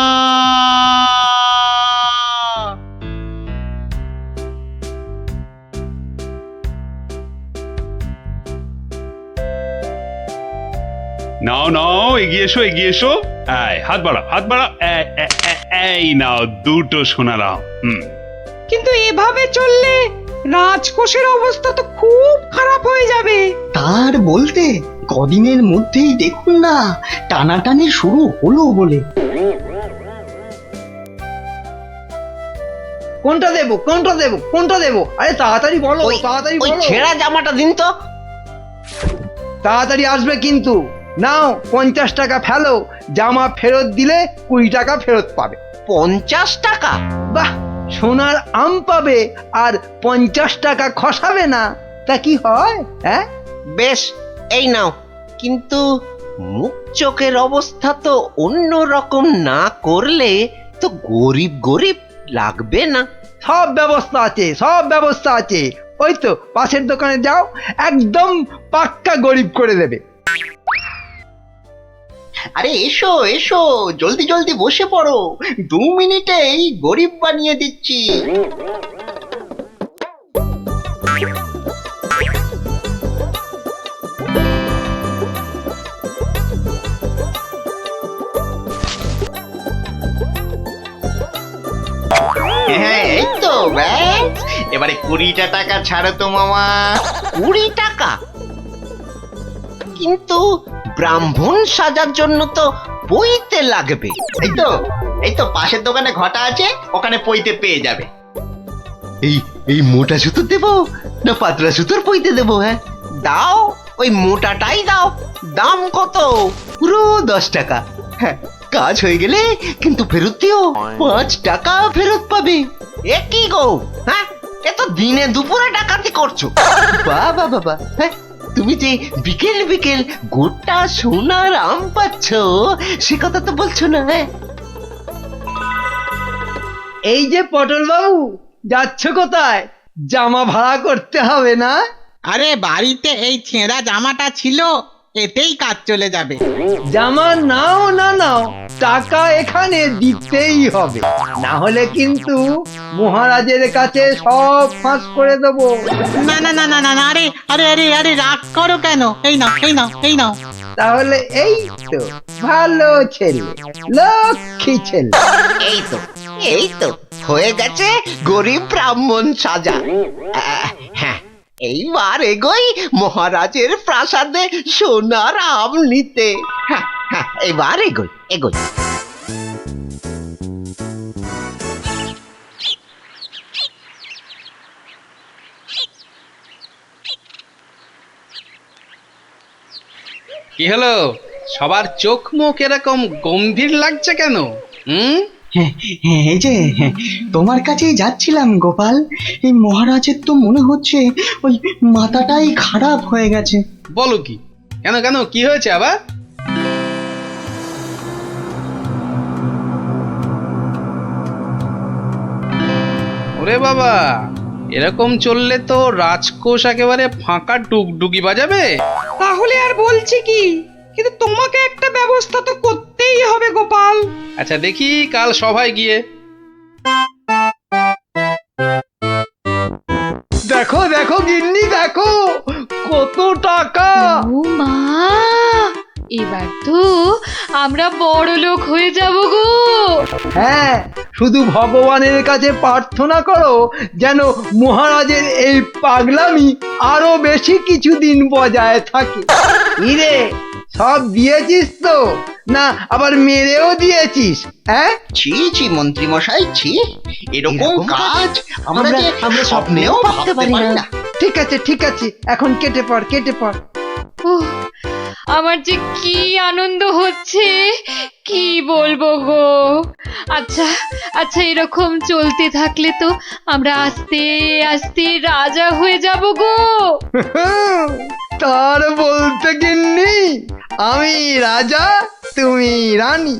নাও নাও, এগিয়ে এসো। হাত বাড়াও। এই নাও 2টো সোনার আম। কিন্তু এভাবে চললে রাজকোষের অবস্থা তো খুব খারাপ হয়ে যাবে। তার বলতে কদিনের মধ্যেই দেখুন না টানাটানি শুরু হলো বলে। কোনটা দেবো? আরে তাড়াতাড়ি বলো, তাড়াতাড়ি ওই বলো। ছেঁড়া জামাটা দিন তো। তাড়াতাড়ি আসবে কিন্তু। নাও 50 টাকা ফেলো, জামা ফেরত দিলে 20 টাকা ফেরত পাবে। 50 টাকা? বাহ, সোনার আম পাবে আর 50 টাকা খসাবে না, তা কি হয়? হ্যাঁ, বেশ, এই নাও। কিন্তু মুখ চোখের অবস্থা তো অন্য রকম না করলে তো গরিব লাগবে না। সব ব্যবস্থা আছে। ওই তো পাশের দোকানে যাও, একদম পাক্কা গরিব করে দেবে। আরে এসো, জলদি বসে পড়ো। 2 মিনিটেই গরিব বানিয়ে দিচ্ছি। হ্যাঁ, এই তো ব্যাস। এবারে 20টা টাকা ছাড়ো তো মামা। 20 টাকা? কিন্তু ব্রাহ্মণ সাজার জন্য তো পইতে লাগবে। এই তো পাশের দোকানে ঘটা আছে, ওখানে পইতে পেয়ে যাবে। এই মোটা সুতো দেবো না পাতলা সুতোর পইতে দেবো? হ্যাঁ, দাও, ওই মোটাটাই দাও। দাম কত? পুরো 10 টাকা। হ্যাঁ, কাজ হয়ে গেলে কিন্তু ফেরত দিও। 5 টাকা ফেরত পাবে। এ কি গো? হ্যাঁ, এ তো দিনে দুপুরে ডাকাতি করছো। বাবা, হ্যাঁ, তুমি যে বিকেল গোটা সোনার আম পাচ্ছ সে কথা তো বলছো না? হ্যাঁ, এই যে পটল বাবু, যাচ্ছ কোথায়? জামা ভাড়া করতে হবে না? আরে বাড়িতে এই ছেঁড়া জামাটা ছিল, এতেই কাজ চলে যাবে। জামা নাও না নাও, টাকা এখানে দিতেই হবে, না হলে কিন্তু মহারাজের কাছে সব ফাঁস করে দেবো। না, আরে রাগ করো কেন? এই নাও। তাহলে এই তো ভালো ছেলে, লক্ষ্মী ছেলে। এই তো হয়ে গেছে গরিব ব্রাহ্মণ সাজা। হ্যাঁ, এইবার এগোই মহারাজের প্রাসাদে সোনার আম নিতে। হ্যাঁ, এবার এগোই। কি হলো, সবার চোখ মুখ এরকম গম্ভীর লাগছে কেন? এই যে তোমার কাছেই যাচ্ছিলাম গোপাল। এই মহারাজের তো মনে হচ্ছে ওই মাথাটাই খারাপ হয়ে গেছে। বলো কি? কেন কি হয়েছে আবার? ওরে বাবা, এরকম চললে তো রাজকোষ একেবারে ফাঁকা ডুগডুগি বাজাবে। তাহলে আর বলছি কি, কিন্তু তোমাকে একটা ব্যবস্থা তো করতেই হবে গোপাল। আচ্ছা দেখি কাল সভায় গিয়ে। দেখো গিন্নি, দেখো কত টাকা। ও মা, এবার তো আমরা বড় লোক হয়ে যাব গো। হ্যাঁ, শুধু ভগবানের কাছে প্রার্থনা করো যেন মহারাজের এই পাগলামি আরো বেশি কিছুদিন বজায় থাকে। ইরে, সব দিয়েছিস তো, না আবার মেরেও দিয়েছিস? হ্যাঁ, ছি ছি মন্ত্রী মশাই, ছি, এরকম কাজ আমরা স্বপ্নেও ভাবতে পারি না। ঠিক আছে ঠিক আছে, এখন কেটে পড় কেটে পড়। উহ, আমার যে কি আনন্দ হচ্ছে কি বলবো গো। আচ্ছা আচ্ছা, এরকম চলতে থাকলে তো আমরা আস্তে আস্তে রাজা হয়ে যাব গো। তার বলতে গিন্নি, আমি রাজা তুমি রানী।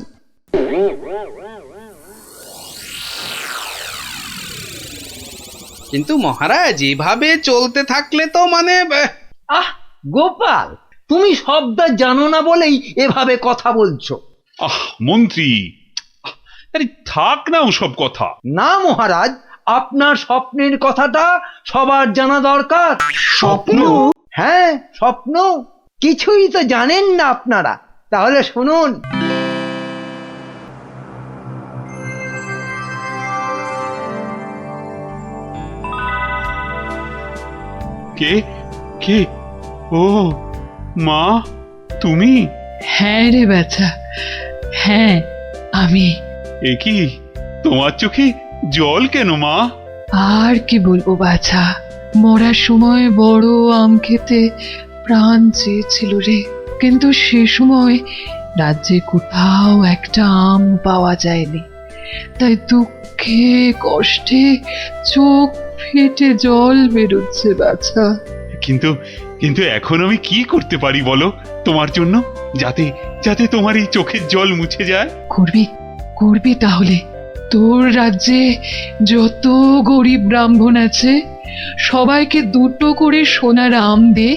কিন্তু মহারাজ এভাবে চলতে থাকলে তো মানে আহ গোপাল, তুমি শব্দ জানো না বলেই এভাবে কথা বলছো। আহ মন্ত্রী, আরে থাক না ওসব কথা। না মহারাজ, আপনার স্বপ্নের কথাটা সবার জানা দরকার। স্বপ্ন? হ্যাঁ স্বপ্ন, কিছুই তো জানেন না আপনারা। তাহলে শুনুন। কে কে? ও মা, তুমি? হ্যাঁ রে বাছা, হ্যাঁ আমি। এ কি, তোমার চোখে জল কেন মা? আর কি বলবো বাছা, মরার সময় বড় আম খেতে প্রাণ চেয়েছিল রে, কিন্তু সে সময় রাজ্যে কোথাও একটা আম পাওয়া যায়নি, তাই দুঃখে কষ্টে চোখ ফেটে জল বেরোচ্ছে বাছা। কিন্তু কিন্তু এখন আমি কি করতে পারি বলো তোমার জন্য, যাতে যাতে তোমার এই চোখের জল মুছে যায়? করবি করবি তাহলে, তোর রাজ্যে যত গরিব ব্রাহ্মণ আছে সবাইকে দুটো করে সোনার আম দে,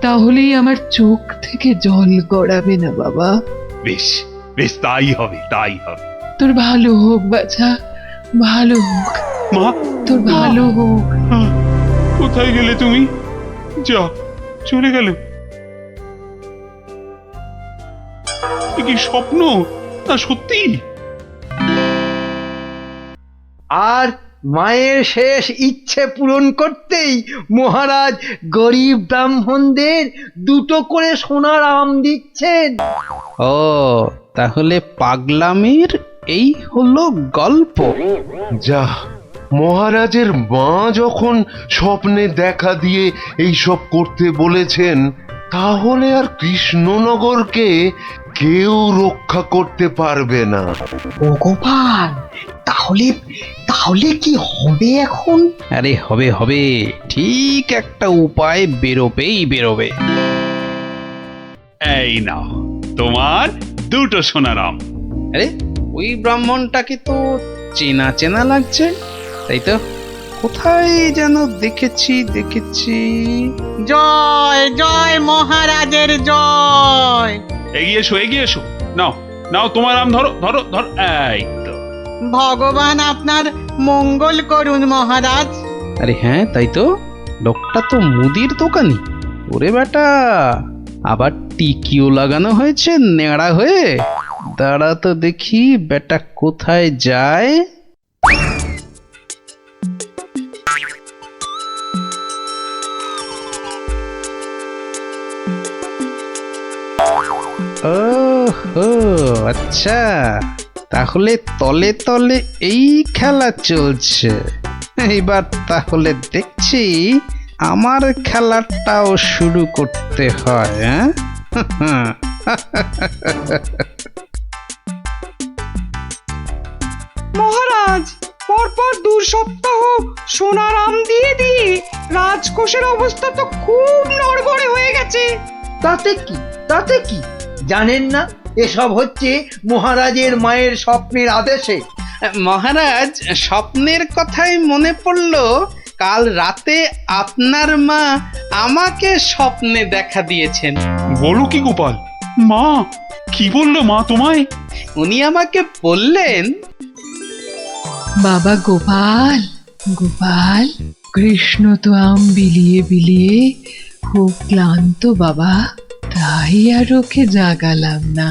তাহলেই আমার চোখ থেকে জল গড়াবে না বাবা। বেশ বেশ, তাই হবে তাই হবে। তোর ভালো হোক বাছা, ভালো হোক মা, তোর ভালো হোক। আহ, কোথায় গেলে তুমি? যা, চলে গেল। এ কি স্বপ্ন না সত্যি? আর মায়ের শেষ ইচ্ছে পূরণ করতেই মহারাজ গরিব ব্রাহ্মণদের দুটো করে সোনার আম দিচ্ছেন। ও, তাহলে পাগলামির এই হলো গল্প। যা, মহারাজের মা যখন স্বপ্নে দেখা দিয়ে এইসব করতে বলেছেন, তাহলে আর কৃষ্ণনগরকে কেউ রক্ষা করতে পারবে না। ও গোপাল, তাহলে তাহলে কি হবে এখন? আরে হবে হবে, ঠিক একটা উপায় বেরোবেই বেরোবে। এই নাও তোমার দুটো সোনার আম। আরে ওই ব্রাহ্মণটাকে তো চেনা চেনা লাগছে, তাই তো? কোথায় যেন দেখেছি। জয় জয় মহারাজের জয়। এগিয়ে এসো, নাও নাও তোমার আম, ধরো ধরো ধরো, এই তো। ভগবান আপনার মঙ্গল করুন মহারাজ। আরে হ্যাঁ, তাই তো, লোকটা তো মুদির দোকানি। ওরে বেটা, আবার টিকিও লাগানো হয়েছে নেড়া হয়ে। দাঁড়া তো দেখি বেটা কোথায় যায়। ওহো, আচ্ছা, তাহলে তলে তলে এই খেলা চলছে। এইবার তাহলে দেখছি আমার খেলাটাও শুরু করতে হয়। হ্যাঁ, মহারাজ, পরপর 2 সপ্তাহ সোনার আম দিয়ে রাজকোষের অবস্থা তো খুব নড়বড়ে হয়ে গেছে। তাতে কি জানেন না, এসব হচ্ছে মহারাজের মায়ের স্বপ্নের আদেশে। মহারাজ, স্বপ্নের কথাই মনে পড়লো, কাল রাতে আপনার মা আমাকে স্বপ্নে দেখা দিয়েছেন। বলো কি গোপাল? মা কি বললো মা তোমায়? উনি আমাকে বললেন, বাবা গোপাল, গোপাল, কৃষ্ণ তো আম বিলিয়ে খুব ক্লান্ত বাবা, তাই আর ওকে জাগালাম না।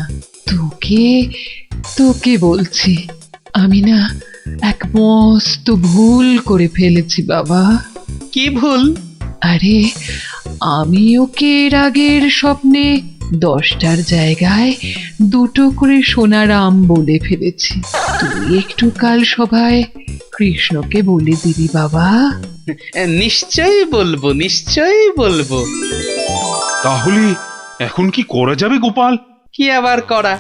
তোকে তোকে বলছি, আমি না এক মস্ত ভুল করে ফেলেছি বাবা। কি ভুল? আরে আমি ওকে এর আগের স্বপ্নে 10টার জায়গায় 2টো করে সোনার আম বলে ফেলেছি। তুই একটু কাল সভায় কৃষ্ণকে বলে দিবি বাবা। নিশ্চয়ই বলবো, নিশ্চয়ই বলবো। তাহলে এখন কি করা যাবে গোপাল? কি আবার করা,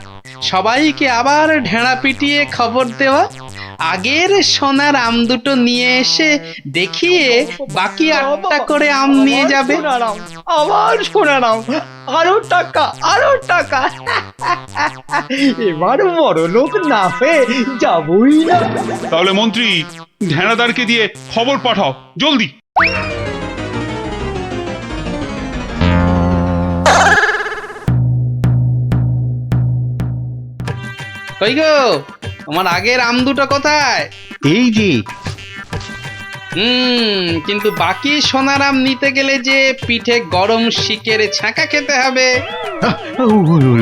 সবাইকে আবার ঢেঁড়া পিটিয়ে খবর দেওয়া, আগের সোনার আম দুটো নিয়ে এসে দেখিয়ে বাকি 8টা করে আম নিয়ে যাবে। আবার শোনারাম, আরো টাকা, আরো টাকা। এবার বড় লোক না হয়ে যাবই না। তাহলে মন্ত্রী ঢেঁড়াদারকে দিয়ে খবর পাঠাও জলদি। কই গো, তোমার আগের আম দুটো কোথায়? এই যে। কিন্তু বাকি সোনার আম নিতে গেলে যে পিঠে গরম শিকের ছাঁকা খেতে হবে।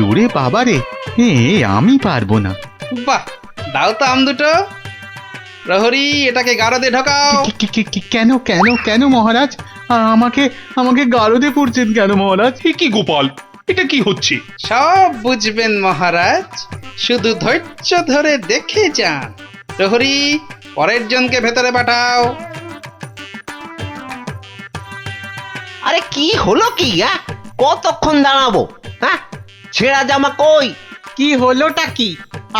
ওরে বাবা রে, আমি পারবো না। বাহ, দাও তো আম দুটো। প্রহরী, এটাকে গারদে ঢোকাও। কেন কেন কেন মহারাজ? আমাকে আমাকে গারদে পড়ছেন কেন মহারাজ? কি গোপাল, এটা কি হচ্ছে? সব বুঝবেন মহারাজ, শুধু ধৈর্য ধরে দেখে যান। প্রহরী, পরের জনকে ভেতরে পাঠাও। আরে কি হলো কি? কতক্ষণ দাঁড়াবো? হ্যাঁ, ছেঁড়া জামা কই? কি হলোটা কি?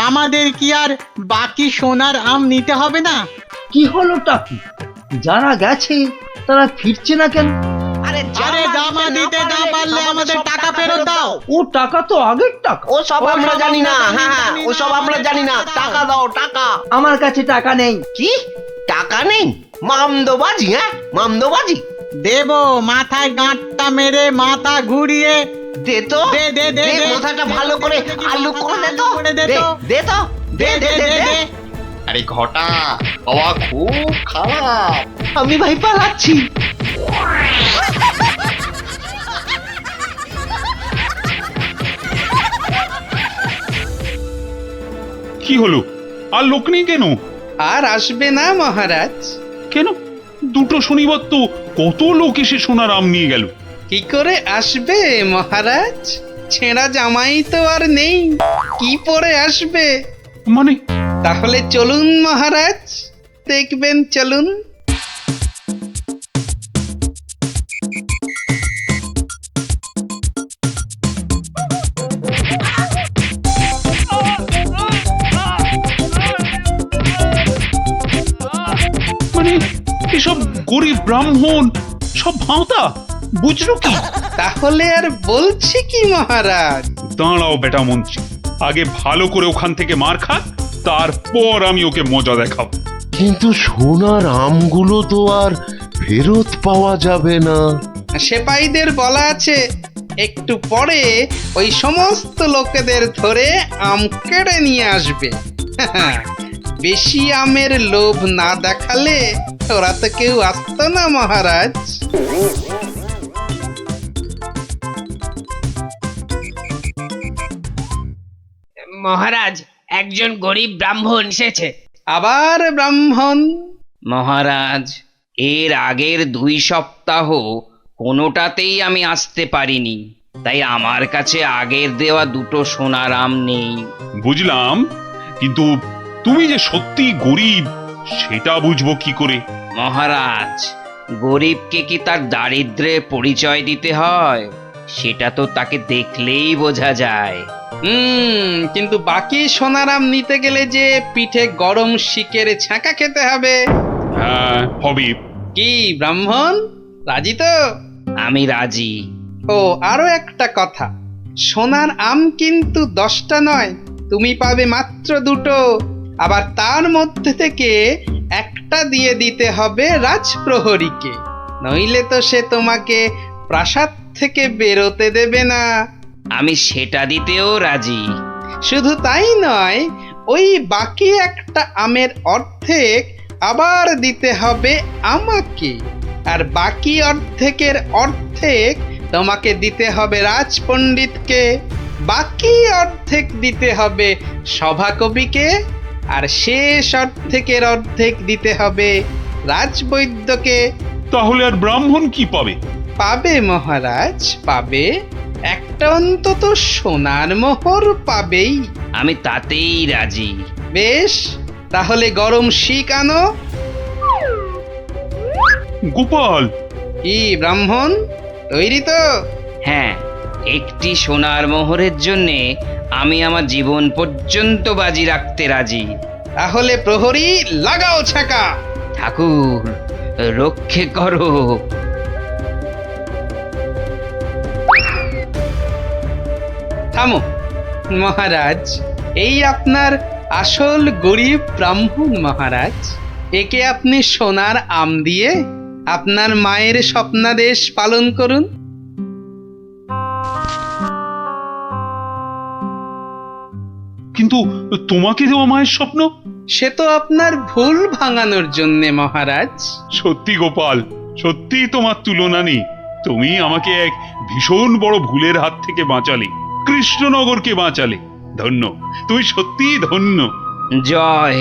আমাদের কি আর বাকি সোনার আম নিতে হবে না? কি হলোটা কি? যারা গেছে তারা ফিরছে না কেন? আরে জামা দিতে না পারলে আমাদের টাকা ফেরত দাও। ও টাকা তো আগের টাকা। ও সব আমরা জানি না। হ্যাঁ, ও সব আমরা জানি না। টাকা দাও, টাকা। আমার কাছে টাকা নেই। কি টাকা নেই? মামদোবাজি? মামদোবাজি? দেব, মাথায় গাঁটটা মেরে মাথা ঘুরিয়ে দে তো, দে দে দে দে। মাথাটা ভালো করে আলু করে দে তো, দে তো। দে তো, দে দে দে দে। আরে ঘটা, বাবা খুব খারাপ। আমি ভাই পালাচ্ছি। কি হলো? আর লোক নেই কেন? আর আসবে না মহারাজ। কেন? দুটো শনিবার তো কত লোক এসে সোনার আম নিয়ে গেল। কি করে আসবে মহারাজ? ছেঁড়া জামাই তো আর নেই, কি পরে আসবে? মানে? তাহলে চলুন মহারাজ, দেখবেন, চলুন। মানে এসব গরিব ব্রাহ্মণ সব ভাঁতা, বুঝলো কি? তাহলে আর বলছি কি মহারাজ? দাঁড়াও বেটা মন্ত্রী, আগে ভালো করে ওখান থেকে মার খা, তারপর আমি ওকে মজা দেখাবো। কিন্তু সোনার আমগুলো তো আর ফেরত পাওয়া যাবে না। সেপাইদের বলা আছে একটু পরে ওই সমস্ত লোকেদের ধরে আম কেড়ে নিয়ে আসবে। বেশি আমের লোভ না দেখালে ওরা তো কেউ আসতো না মহারাজ। মহারাজ, একজন গরিব ব্রাহ্মণ এসেছে। আবার ব্রাহ্মণ? মহারাজ, এর আগের 2 সপ্তাহ কোনোটাতেই আমি আসতে পারিনি, তাই আমার কাছে আগের দেওয়া 2টো সোনার আম নেই। বুঝলাম, কিন্তু তুমি যে সত্যি গরিব সেটা বুঝবো কি করে? মহারাজ, গরিবকে কি তার দারিদ্র্যে পরিচয় দিতে হয়? সেটা তো তাকে দেখলেই বোঝা যায়। কিন্তু বাকি সোনার আম নিতে গেলে যে পিঠে গরম শিকের ছাঁকা খেতে হবে। হ্যাঁ, হবে। কি ব্রাহ্মণ, রাজি তো? আমি রাজি। ও আরো একটা কথা, সোনার আম কিন্তু 10টা নয়, তুমি পাবে মাত্র 2টো। আবার তার মধ্যে থেকে একটা দিয়ে দিতে হবে রাজপ্রহরীকে, নইলে তো সে তোমাকে প্রাসাদ থেকে বেরোতে দেবে না। আমি সেটা দিতেও রাজি। শুধু তাই নয়, ওই বাকি একটা আমের অর্ধেক আবার দিতে হবে আমাকে, আর বাকি অর্ধেকের অর্ধেক তোমাকে দিতে হবে রাজপণ্ডিতকে, বাকি অর্ধেক দিতে হবে সভাকবিকে, আর শেষ অর্ধেকের অর্ধেক দিতে হবে রাজবৈদ্যকে। তাহলে আর ব্রাহ্মণ কি পাবে? পাবে মহারাজ, পাবে। একটা অন্তত সোনার মোহর পাবেই। আমি তাতেই রাজি। বেশ, তাহলে গরম শিক আনো। গোপাল, কি ব্রাহ্মণ, তৈরি তো? হ্যাঁ, একটি সোনার মোহরের জন্যে আমি আমার জীবন পর্যন্ত বাজি রাখতে রাজি। তাহলে প্রহরী লাগাও ছাকা। ঠাকুর, রক্ষে করো। থামো মহারাজ, এই আপনার আসল গরিব ব্রাহ্মণ মহারাজ। একে আপনি সোনার আম দিয়ে আপনার মায়ের স্বপ্নাদেশ পালন করুন। কিন্তু তোমাকে দেওয়া মায়ের স্বপ্ন? সে তো আপনার ভুল ভাঙানোর জন্যে মহারাজ। সত্যি গোপাল, সত্যি তোমার তুলনা নেই। তুমি আমাকে এক ভীষণ বড় ভুলের হাত থেকে বাঁচালে, কৃষ্ণনগরকে বাঁচালে। ধন্য, তুমি সত্যিই ধন্য। জয়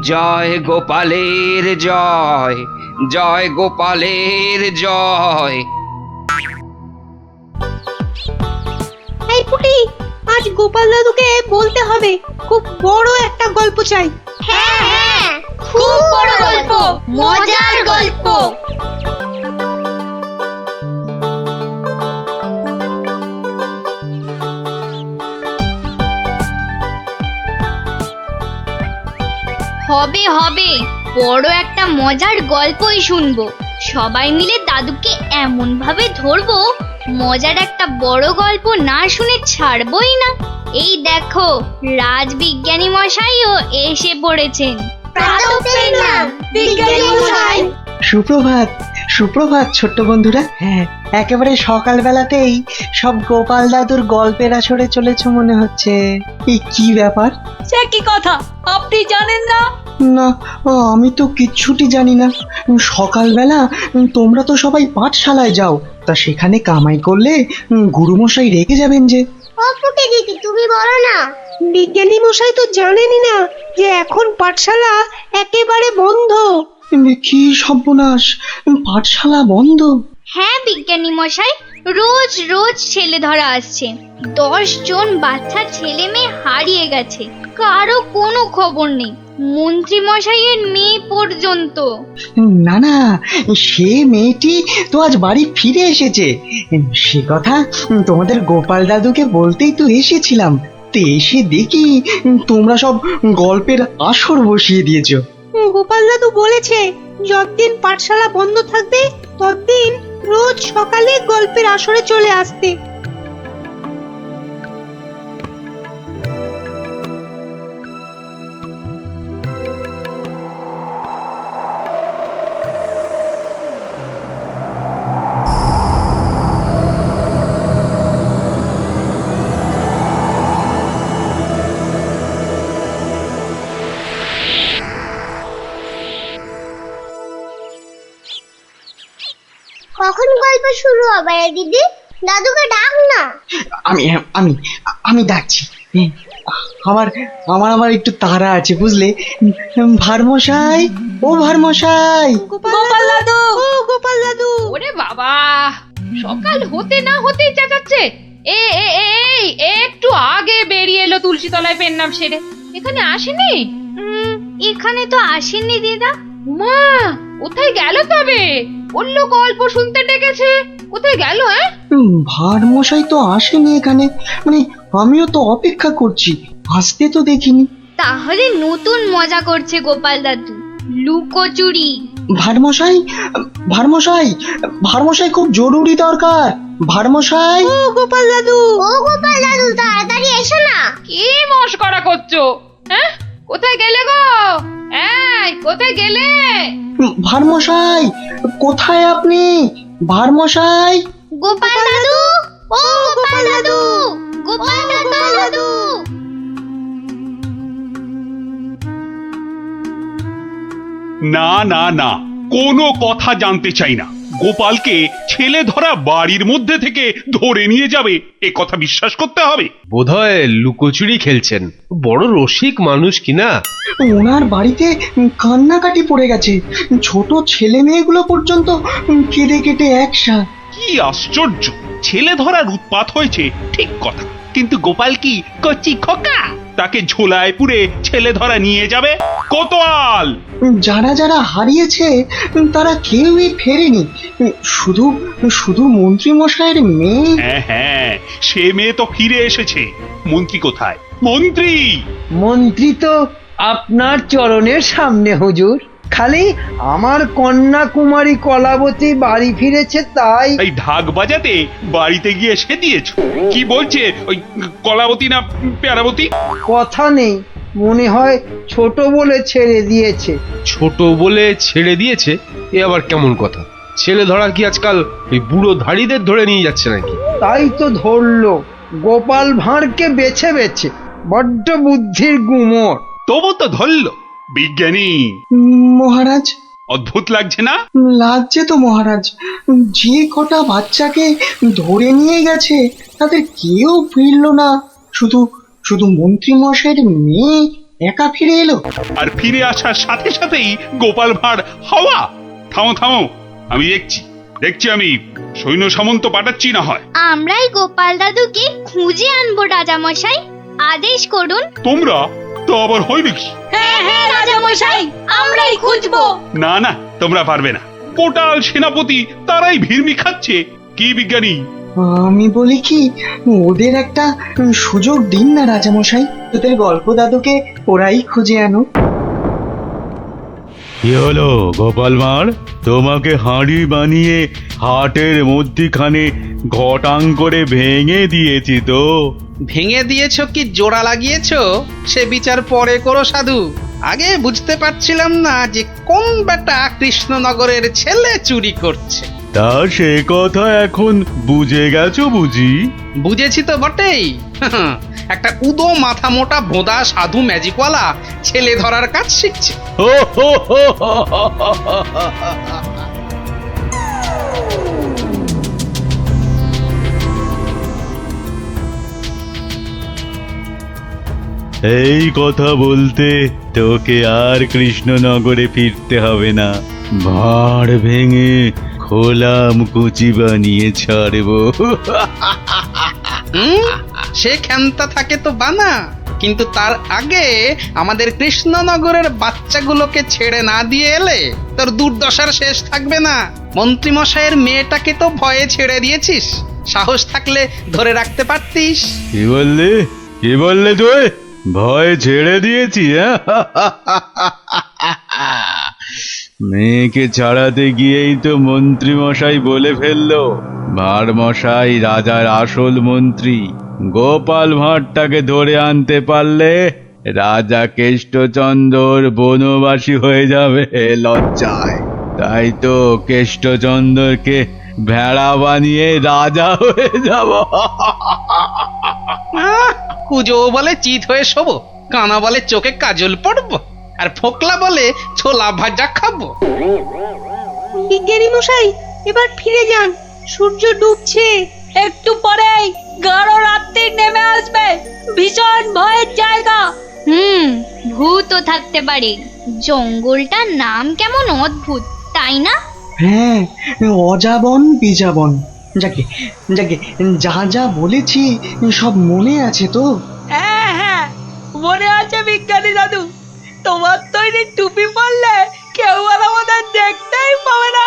জয় গোপালের জয়, জয় গোপালের জয়। এই পুটি, আজ গোপাল দাদুকে বলতে হবে খুব বড় একটা গল্প চাই। হ্যাঁ হ্যাঁ, খুব বড় গল্প, মজার গল্প। হবে হবে, বড় একটা মজার গল্পই শুনবো। সবাই মিলে দাদুকে এমন ভাবে ধরবো, মজার একটা বড় গল্প না শুনে ছাড়বই না। এই দেখো, রাজবিজ্ঞানী মশাইও এসে পড়েছেন। সুপ্রভাত, সুপ্রভাত ছোট্ট বন্ধুরা। হ্যাঁ, একেবারে সকালবেলাতেই সব গোপাল দাদুর গল্পের আসরে চলেছ মনে হচ্ছে। এই কি ব্যাপার? সে কি কথা, আপনি জানেন না? না, আমি তো কিচ্ছুটি জানি না। সকালবেলা তোমরা তো সবাই পাঠশালায় যাও, তা সেখানে কামাই করলে গুরুমশাই রেগে যাবেন যে। ও পুটি দিদি, তুমি বলো না। বিজ্ঞানী মশাই তো জানেনই না যে এখন পাঠশালা একেবারে বন্ধ। কি সর্বনাশ, পাঠশালা বন্ধ? হ্যাঁ বিজ্ঞানী মশাই, রোজ রোজ ছেলে ধরা আসছে। 10 জন বাচ্চা ছেলে মেয়ে হারিয়ে গেছে, কারো কোনো খবর নেই, মন্ত্রী মশাইয়ের মেয়ে পর্যন্ত। না না, সে মেয়েটি তো আজ বাড়ি ফিরে এসেছে। সে কথা তোমাদের গোপাল দাদুকে বলতেই তো এসেছিলাম। তো এসে দেখি তোমরা সব গল্পের আসর বসিয়ে দিয়েছো। গোপাল দাদু বলেছে যতদিন পাঠশালা বন্ধ থাকবে ততদিন রোজ সকালে গল্পের আসরে চলে আসতে। কখন গল্প শুরু হবে রে দিদি? দাদুকে ডাক না। আমি আমি আমি ডাকছি। আমার আমার আমার একটু তাড়া আছে বুঝলে। ভারমশাই, ও ভারমশাই। গোপাল দাদু, ও গোপাল দাদু। ওরে বাবা, সকাল হতে না হতেই চেঁচাচ্ছে। এই একটু আগে বেরিয়ে এলো তুলসী তলায় পেন নাম সেরে। এখানে আসেনি? এখানে তো আসেননি দিদা। মা, কোথায় গেল তবে? বললো গল্প শুনতে ডেকেছে, কোথায় গেল? ভারমশাই তো আসেনি এখানে, মানে আমিও তো অপেক্ষা করছি, আসতে তো দেখিনি। তাহলে নতুন মজা করছে গোপাল দাদু, লুকোচুরি। ভারমশাই, ভারমশাই, ভারমশাই খুব জরুরি দরকার। ভারমশাই, ও গোপাল দাদু, ও গোপাল দাদু, তাড়াতাড়ি এসো না। কি মস্করা করছো? হ্যাঁ, কোথায় গেলে গো? এই, কোথায় গেলে? ভারমশাই, কোথায় আপনি? ভারমশাই, গোপাল দাদু, ও গোপাল দাদু, গোপাল দাদু। না না না, কোনো কথা জানতে চাই না। গোপালকে ছেলে ধরা বাড়ির মধ্যে থেকে ধরে নিয়ে যাবে এ কথা বিশ্বাস করতে হবে? বোধহয় লুকোচুরি খেলছেন, বড় রসিক মানুষ কিনা। ওনার বাড়িতে কান্নাকাটি পড়ে গেছে, ছোট ছেলে মেয়েগুলো পর্যন্ত কেঁদে কেটে একসাথ। কি আশ্চর্য! ছেলে ধরার উৎপাত হয়েছে ঠিক কথা, কিন্তু গোপাল কি কচি খোকা? তাকে ঝোলায় পুরে ছেলে ধরা নিয়ে যাবে কোতোয়াল। যারা যারা হারিয়েছে তারা কেউই ফেরেনি, শুধু শুধু মন্ত্রী মশাইয়ের মেয়ে। হ্যাঁ হ্যাঁ, সে মেয়ে তো ফিরে এসেছে। মন্ত্রী কোথায়? মন্ত্রী! মন্ত্রী তো আপনার চরণের সামনে হুজুর। খালি আমার কন্যা কুমারী কলাবতী বাড়ি ফিরেছে তাই। এই ঢাক বাজাতে বাড়িতে গিয়ে সে দিয়েছো? কি বলছে ওই কলাবতী না পেয়ারাবতী? কথা নেই, মনে হয় ছোট বলে ছেড়ে দিয়েছে। ছোট বলে ছেড়ে দিয়েছে? এ আবার কেমন কথা? ছেলে ধরা কি আজকাল এই বুড়ো ধাড়িদের ধরে নিয়ে যাচ্ছে নাকি? তাই তো ধরলো গোপাল ভাঁড়কে বেছে বেছে। বড্ড বুদ্ধির গুমর। তবু তো ধরল বিজ্ঞানী। মহারাজ, অদ্ভুত লাগছে না? লাগছে তো মহারাজ। যে কটা বাচ্চাকে ধরে নিয়ে গেছে তাদের কেউ ফিরলো না, শুধু শুধু মন্ত্রী মশাইয়ের মেয়ে একা ফিরে এলো। আর ফিরে আসার সাথে সাথেই গোপাল ভাঁড় হাওয়া। থামো থামো, আমি দেখছি আমি সৈন্য সামন্ত পাঠাচ্ছি না হয়। আমরাই গোপাল দাদুকে খুঁজে আনবো রাজামশাই, আদেশ করুন। তোমরা তো আবার হয় নাকি? হ্যাঁ হ্যাঁ রাজামশাই, আমরাই খুঁজবো। না না, তোমরা পারবে না। পোটাল সেনাপতি তারাই ভিড়মি খাচ্ছে। কি বিজ্ঞানী? আমি বলি কি, ওদের একটা সুযোগ দিন না রাজামশাই, তোদের গল্প দাদুকে ওরাই খুঁজে আনো। কি হলো গোপাল ভাঁড়? তোমাকে হাঁড়ি বানিয়ে হাটের মধ্যিখানে ঘটাং করে ভেঙে দিয়েছি তো। ভেঙে দিয়েছ কি জোড়া লাগিয়েছো সে বিচার পরে করো সাধু। আগে বুঝতে পারছিলাম না যে কোন বেটা কৃষ্ণনগরের ছেলে চুরি করছে। তা সে কথা এখন বুঝে গেছো বুঝি? বুঝেছি তো বটেই। একটা উদো মাথা মোটা ভোঁদা সাধু ম্যাজিকওয়ালা ছেলে ধরার কাজ শিখছে। এই কথা বলতে তোকে আর কৃষ্ণনগরে ফিরতে হবে না। ভাঁড় ভেঙে খোলাম কুচি বানিয়ে ছাড়বো। সে ক্ষমতা থাকে তো বানা, কিন্তু তার আগে আমাদের কৃষ্ণনগরের বাচ্চাগুলোকে ছেড়ে না দিয়ে এলে তোর দুর্দশার শেষ থাকবে না। মন্ত্রী মশাইয়ের মেয়েটাকে তো ভয়ে ছেড়ে দিয়েছিস, সাহস থাকলে ধরে রাখতে পারতিস। কি বললে তুই? ভয় ছেড়ে দিয়েছি? মেয়েকে ছাড়াতে গিয়েই তো মন্ত্রী মশাই বলে ফেললো ভাঁড় মশাই রাজার আসল মন্ত্রী। গোপাল ভাঁড়টাকে ধরে আনতে পারলে রাজা কেষ্টচন্দ্র বনবাসী হয়ে যাবে লজ্জায়। তাই তো কেষ্টচন্দ্রকে ভেড়া বানিয়ে রাজা হয়ে যাব। কুজো বলে চিত হয়ে শোবো, কানা বলে চোখে কাজল পড়বো, আর ফোকলা বলে ছোলা ভাজা খাবো। বিজ্ঞানী মশাই, এবার ফিরে যান, সূর্য ডুবছে। একটু পরেই গাঢ় রাত্রি নেমে আসবে, ভীষণ ভয়ের জায়গা। ভূতও থাকতে পারে। জঙ্গলটার নাম কেমন অদ্ভুত, তাই না? হ্যাঁ, অজাবন বিজাবন। যাকে যাকে যা যা বলেছি সব মনে আছে তো? হ্যাঁ হ্যাঁ, মনে আছে বিজ্ঞানী দাদু। তোমার তৈরি টুপি পরলে কেউ আর আমাদের দেখতেই পাবে না।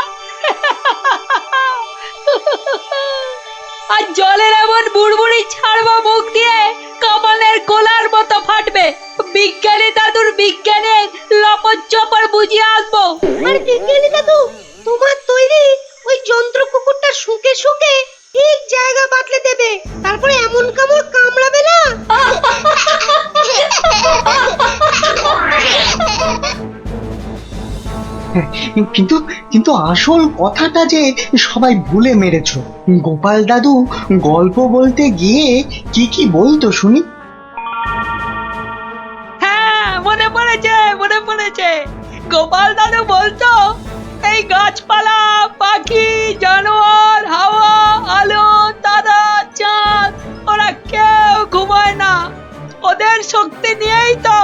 আর জলের এমন বুড়বুড়ি ছাড়বো মুখ দিয়ে, কামানের গোলার মতো ফাটবে। বিজ্ঞানী দাদুর বিজ্ঞানের লপট চপর বুঝিয়ে আসবো। আর বিজ্ঞানী দাদু, তোমার তৈরি ওই যন্ত্র কুকুরটা শুকে শুকে ঠিক জায়গা বাতলে দেবে, তারপরে এমন কামড় কামড়াবে না। কিন্তু কিন্তু আসল কথাটা যে সবাই ভুলে মেরেছো। গোপাল দাদু গল্প বলতে গিয়ে কি কি বলতো শুনি? হ্যাঁ, মনে পড়েছে। গোপাল দাদু বলতো, এই গাছপালা পাখি, জানোয়ার, হাওয়া, আলো, তারা, চাঁদ ওরা কেউ ঘুমায় না। ওদের শক্তি নিয়েই তো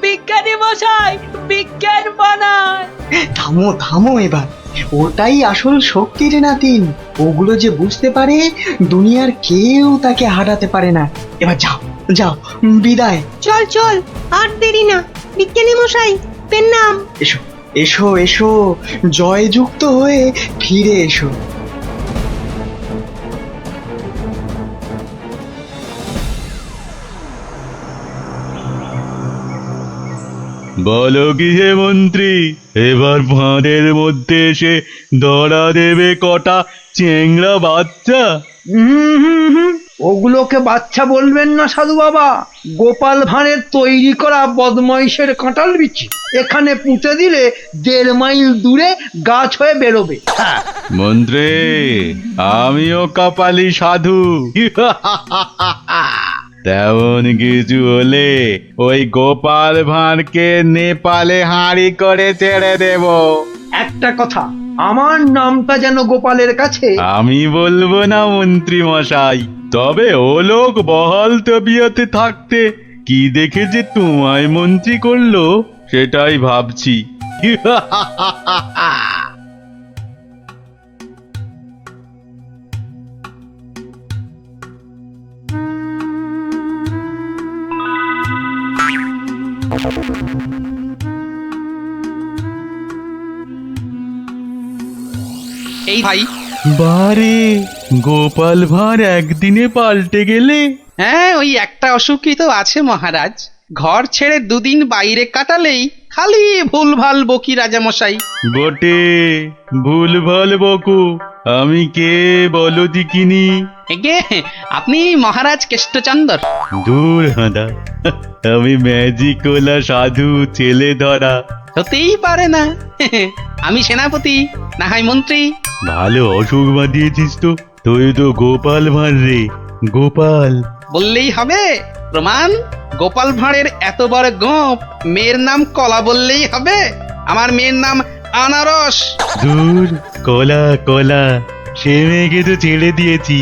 বিজ্ঞানী মশাই বিজ্ঞান বানায়। থামো থামো এবার, ওটাই আসল শক্তি রে নাতিন। ওগুলো যে বুঝতে পারে দুনিয়ার কেউ তাকে হারাতে পারে না। এবার যাও যাও, বিদায়। চল চল, আর দেরি না। বিজ্ঞানী মশাই, পেন নাম। এসো এসো এসো, জয়যুক্ত হয়ে ফিরে এসো। বলো কি হে মন্ত্রী, এবার ফাঁদের মধ্যে এসে ধরা দেবে কটা চেংড়া বাচ্চা? ওগুলোকে বাচ্চা বলবেন না সাধু বাবা, গোপাল ভাঁড়ের তৈরি করা বদমাইশের কাঁঠাল বিচি। এখানে পুঁতে দিলে 1.5 মাইল দূরে গাছ হয়ে বেরোবে। মন্ত্রী, আমিও কপালি সাধু। তেমন কিছু হলে ওই গোপাল ভাঁড়কে নেপালে হাঁড়ি করে ছেড়ে দেব। একটা কথা, আমার নামটা যেন গোপালের কাছে। আমি বলবো না মন্ত্রী মশাই, তবে ও লোক বহাল তবিয়তে থাকতে কি দেখে যে তোমায় মন্ত্রী করলো সেটাই ভাবছি। এই ভাই, বারে গোপাল ভাঁড় একদিনে পাল্টে গেলে। হ্যাঁ, ওই একটা অসুখই তো আছে মহারাজ। ঘর ছেড়ে 2 দিন বাইরে কাটালেই খালি ভুলভাল বকি রাজামশাই। বটে, ভুলভাল বকু। আমি কে বলো দিকিনি? এগে আপনি মহারাজ কেষ্টচন্দর। দূর হাঁদা, আমি ম্যাজিকওয়ালা সাধু ছেলে ধরা। হতেই পারে না। আমি সেনাপতি, না হয় মন্ত্রী। ভালো অসুখ বাঁধিয়েছিস তো। তুই তো গোপাল ভাঁড় রে, গোপাল। বললেই হবে? প্রমাণ? গোপাল ভাঁড়ের এত বড় গোপ, মেয়ের নাম কলা বললেই হবে? আমার মেয়ের নাম আনারস। দূর, কলা কলা, সে মেয়েকে তো ছেড়ে দিয়েছি।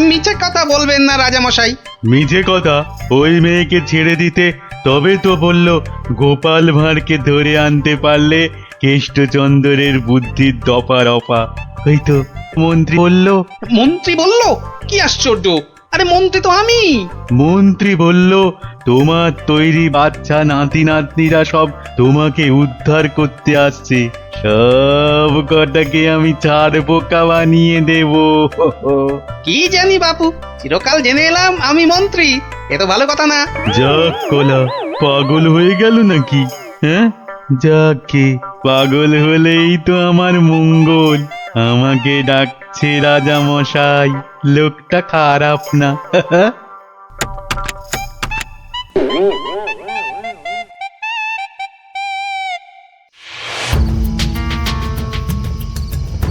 মিছে কথা বলবেন না রাজামশাই। মিছে কথা? ওই মেয়েকে ছেড়ে দিতে তবে তো বলল গোপাল ভাঁড়কে ধরে আনতে পারলে কেষ্টচন্দ্রের বুদ্ধির দফা রফা। হয়তো মন্ত্রী বলল। মন্ত্রী বলল? কি আশ্চর্য! আরে মন্ত্রী তো আমি। মন্ত্রী বলল তোমার তৈরি বাচ্চা নাতি নাতনিরা সব তোমাকে উদ্ধার করতে আসছে। সব কটাকে আমি ছাড় বোকা বানিয়ে দেব। কি জানি বাপু, চিরকাল জেনে এলাম আমি মন্ত্রী। এ তো ভালো কথা না। যাক কলা, পাগল হয়ে গেল নাকি? হ্যাঁ, যাকে পাগল হলেই তো আমার মঙ্গল। আমাকে ডাকছে রাজা মশাই, লোকটা খারাপ না।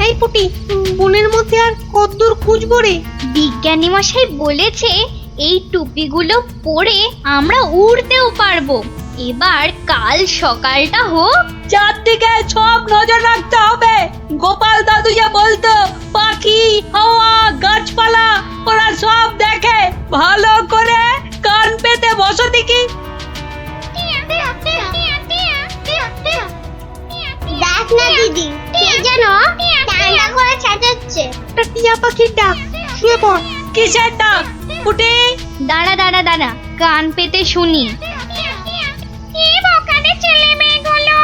এই পুটি, বনের মধ্যে আর কতদূর খুঁজবো রে? বিজ্ঞানী মশাই বলেছে এই টুপিগুলো পরে আমরা উড়তেও পারবো। এবার কাল সকালটা হোক, চারদিকে সব নজর রাখতে হবে। গোপাল দাদু যা বলতো, পাখি, হাওয়া, গাছপালা ওরা সব দেখে। ভালো করে কান পেতে বসো দেখি। দেখ না দিদি, কে যেন টান্ডা করে চেঁচাচ্ছে। টিয়া পাখির ডাক। শুয়ে পড়। কিসের ডাক? পুটি, দাঁড়া দাঁড়া দাঁড়া, কান পেতে শুনি। ছেলে মেয়েগুলো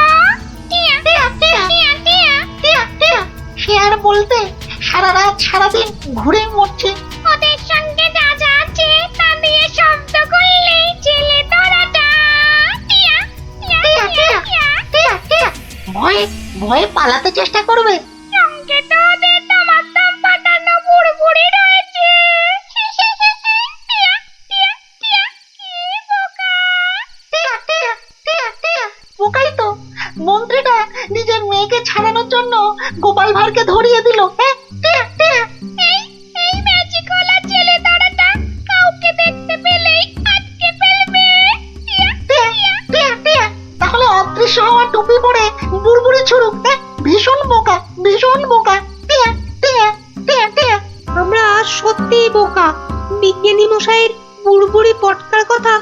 সে আর বলতে, সারা রাত সারাদিন ঘুরে মরছে। ওদের সঙ্গে যা যা আছে তা দিয়ে শব্দ করলেই ছেলে তোরাটা ভয়ে ভয়ে পালাতে চেষ্টা করবে। সঙ্গে তো ওদের দমাদম পাঠানো বুড়বুড়ি রয়েছে। পোকাই তো। মন্ত্রীটা নিজের মেয়েকে ছাড়ানোর জন্য গোপাল ভাঁড়কে ধরিয়ে দিল। এই ম্যাজিকওয়ালা ছেলে তোরাটা কাউকে দেখতে পেলেই আটকে ফেলবে। তাহলে অদৃশ্য হওয়া টুপি পরে বুড়বুড়ি ছুড়ুক। ভীষণ বোকা, ভীষণ বোকা। বিজ্ঞানী মশাইয়ের বুড়বুড়ি পটকার কথা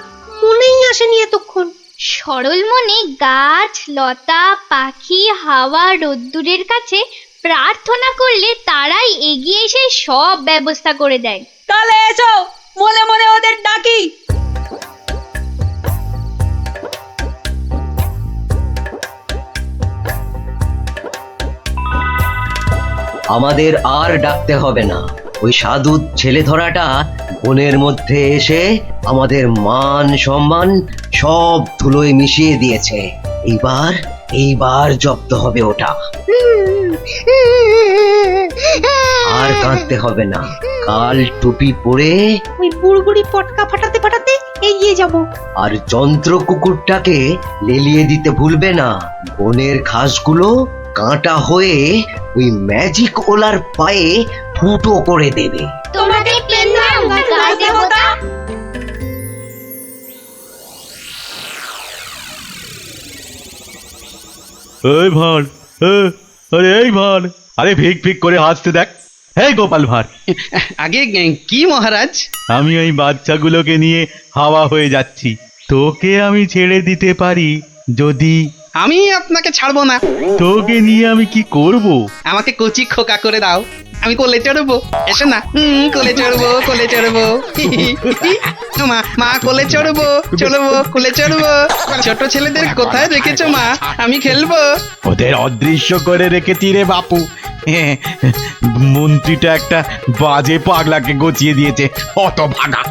মনেই আসেনি এতক্ষণ। সরল মনে গাছ লতা পাখি হাওয়া রোদ্দুরের কাছে প্রার্থনা করলে তারাই এগিয়ে এসে সব ব্যবস্থা করে দেয়। তাহলে এসো মনে মনে ওদের ডাকি। আমাদের আর ডাকতে হবে না। ওই সাধু ছেলে ধরাটা বনের মধ্যে এসে আমাদের মান সম্মান সব ধুলোয় মিশিয়ে দিয়েছে। এইবার জব্দ হবে ওটা। আর কাঁদতে হবে না। কাল টুপি পরে ওই বুড়বুড়ি পটকা ফাটাতে ফাটাতে এগিয়ে যাব। আর যন্ত্র কুকুরটাকে লেলিয়ে দিতে ভুলবে না। বনের ঘাসগুলো কাঁটা হয়ে ওই ম্যাজিক ওলার পায়ে ফুটো করে দেবে। তোমাকে প্রণাম গাছ দেবতা। এই ভাঁড়, আরে এই ভাঁড়, আরে ফিক ফিক করে হাসতে দেখ। এই গোপাল ভাঁড়, আগে কি মহারাজ? আমি এই বাচ্চাগুলোকে নিয়ে হাওয়া হয়ে যাচ্ছি। তোকে আমি ছেড়ে দিতে পারি যদি। আমি আপনাকে ছাড়বো না। তোকে নিয়ে আমি কি করব? আমাকে কচি খোকা করে দাও, আমি কোলে চড়বো। এসো না, কোলে চড়বো, কোলে চড়বো। মা মা কোলে চড়বো, চড়বো, কোলে চড়বো। ছোট ছেলেদের কোথায় রেখেছো মা? আমি খেলবো। ওদের অদৃশ্য করে রেখেছি রে বাপু। মন্ত্রীটা একটা বাজে পাগলাকে গচিয়ে দিয়েছে, অত ভাগা।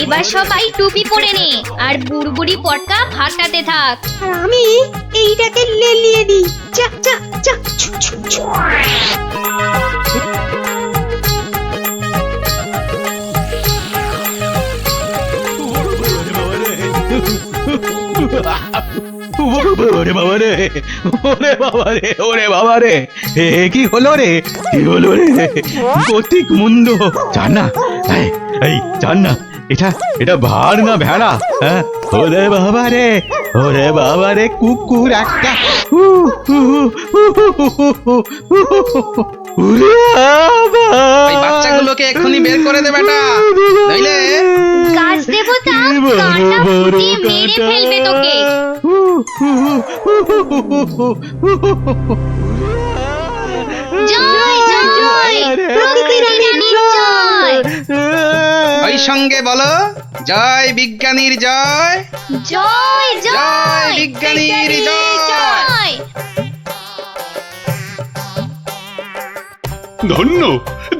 এবার সবাই টুপি পরে নে আর বুড়বুড়ি পটকা ফাটাতে থাক। আর আমি এইটাকে লেলিয়ে দিই। চা চা চা। ওরে বাবা রে, ওরে বাবা রে, ওরে বাবা রে, কি হলো রে, কি হলো রে? গতিক মুন্ড। জান না, এই জান না, এটা ভার না ভেড়া? হ্যাঁ, ওরে বাবা রে, ওরে বাবা রে, কুকুর একটা। বাচ্চাগুলোকে এক্ষুনি বের করে দে বেটা, নইলে গাছ দেবতা কাঁটা ফুটিয়ে মেরে ফেলবে তোকে। জয় জয় প্রকৃতির জয়। ওই সঙ্গে বলো, জয় বিজ্ঞানীর জয়, জয় জয় বিজ্ঞানীর জয়। ধন্য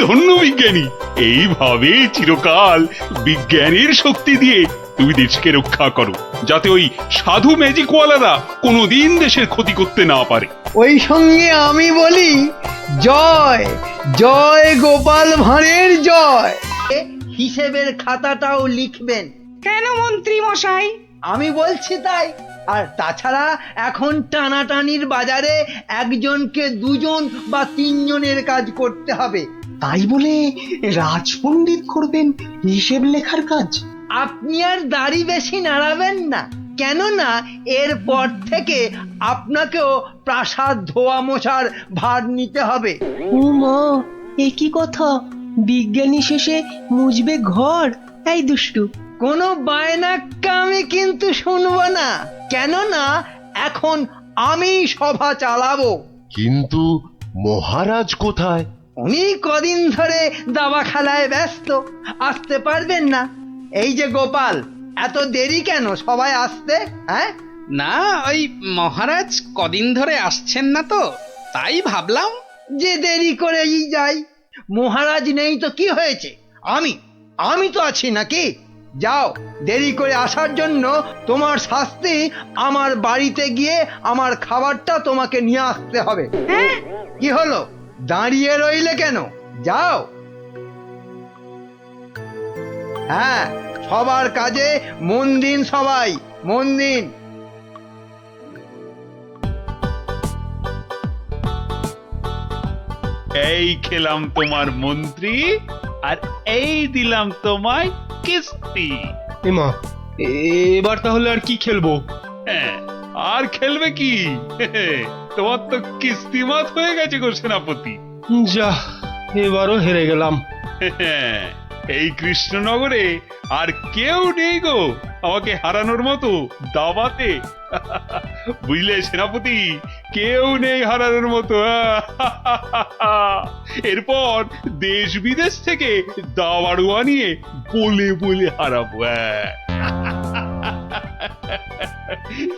ধন্য বিজ্ঞানী, এইভাবে চিরকাল বিজ্ঞানের শক্তি দিয়ে তুমি দেশকে রক্ষা করো, যাতে ওই সাধু ম্যাজিকওয়ালারা কোনোদিন দেশের ক্ষতি করতে না পারে। ওই সঙ্গে আমি বলি, জয় জয় গোপাল ভাঁড়ের জয়। হিসেবের খাতাটাও লিখবেন। কেন মন্ত্রী মশাই? আমি বলছি তাই। আর তাছাড়া এখন টানাটানির বাজারে একজনকে দুজন বা তিনজনের কাজ করতে হবে। তাই বলে রাজপণ্ডিত করবেন হিসেব লেখার কাজ? আপনি আর দাড়ি বেশি নাড়াবেন না, কেননা এরপর থেকে আপনাকেও প্রাসাদ ধোয়া মোছার ভার নিতে হবে। ও মা, এ কি কথা? বিজ্ঞানী শেষে মুজবে ঘর? এই দুষ্টু, কোনো বায়নাক্কা আমি কিন্তু শুনবো না, কেননা এখন আমি সভা চালাবো। কিন্তু মহারাজ কোথায়? উনি কদিন ধরে দাবা খেলায় ব্যস্ত, আসতে পারবেন না। এই যে গোপাল, এত দেরি কেন সবাই আসতে? হ্যাঁ না, ওই মহারাজ কদিন ধরে আসছেন না তো, তাই ভাবলাম যে দেরি করেই যাই। মহারাজ নেই তো কি হয়েছে, আমি তো আছি নাকি? যাও, দেরি করে আসার জন্য তোমার শাস্তি আমার বাড়িতে গিয়ে আমার খাবারটা তোমাকে নিয়ে আসতে হবে। কি হলো, দাঁড়িয়ে রইলে কেন? যাও। হ্যাঁ, সবার কাজে মন দিন, সবাই মন দিন। এই খেলাম তোমার মন্ত্রী, আর এই দিলাম তোমায় কিস্তি। এমা, এবার তাহলে আর কি খেলবো? হ্যাঁ, আর খেলবে কি? তোমার তো কিস্তিমাত হয়ে গেছে গো সেনাপতি। যা, এবারও হেরে গেলাম। এই কৃষ্ণনগরে আর কেউ নেই গো আমাকে হারানোর মতো দাবাতে। বুঝলে সেনাপতি, কেউ নেই হারানোর মতো। এরপর দেশ বিদেশ থেকে দাবাড়ুয়া নিয়ে বলে বলে হারাবো।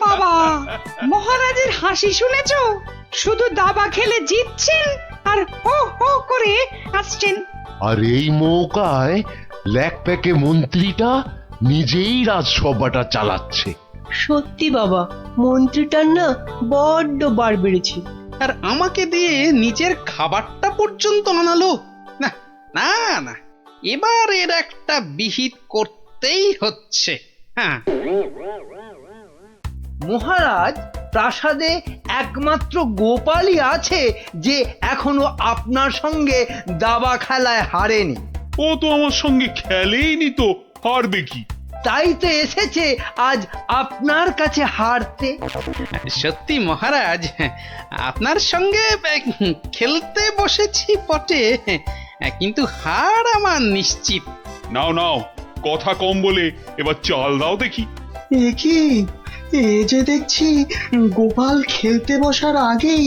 বাবা, মহারাজের হাসি শুনেছো? শুধু দাবা খেলে জিতছেন আর হো হো করে আসছেন। আর এই মৌকায় ল্যাকপ্যাকে মন্ত্রীটা নিজেই রাজসভাটা চালাচ্ছে। সত্যি বাবা, মন্ত্রীটার না বড্ড বার বেড়েছে। আর আমাকে দিয়ে নিজের খাবারটা পর্যন্ত আনালো। না না না, এবার এর একটা বিহিত করতেই হচ্ছে। হ্যাঁ, মহারাজ, প্রাসাদে একমাত্র গোপালই আছে যে এখনো আপনার সঙ্গে দাবা খেলায় হারেনি। ও তো আমার সঙ্গে খেলেইনি, তো হারবে কি? তাই তো এসেছে আজ আপনার কাছে হারতে। সত্যি মহারাজ, আপনার সঙ্গে খেলতে বসেছি বটে, কিন্তু হার আমার নিশ্চিত। নাও নাও, কথা কম বলে এবার চাল দাও দেখি। এ কি, এ যে দেখছি গোপাল খেলতে বসার আগেই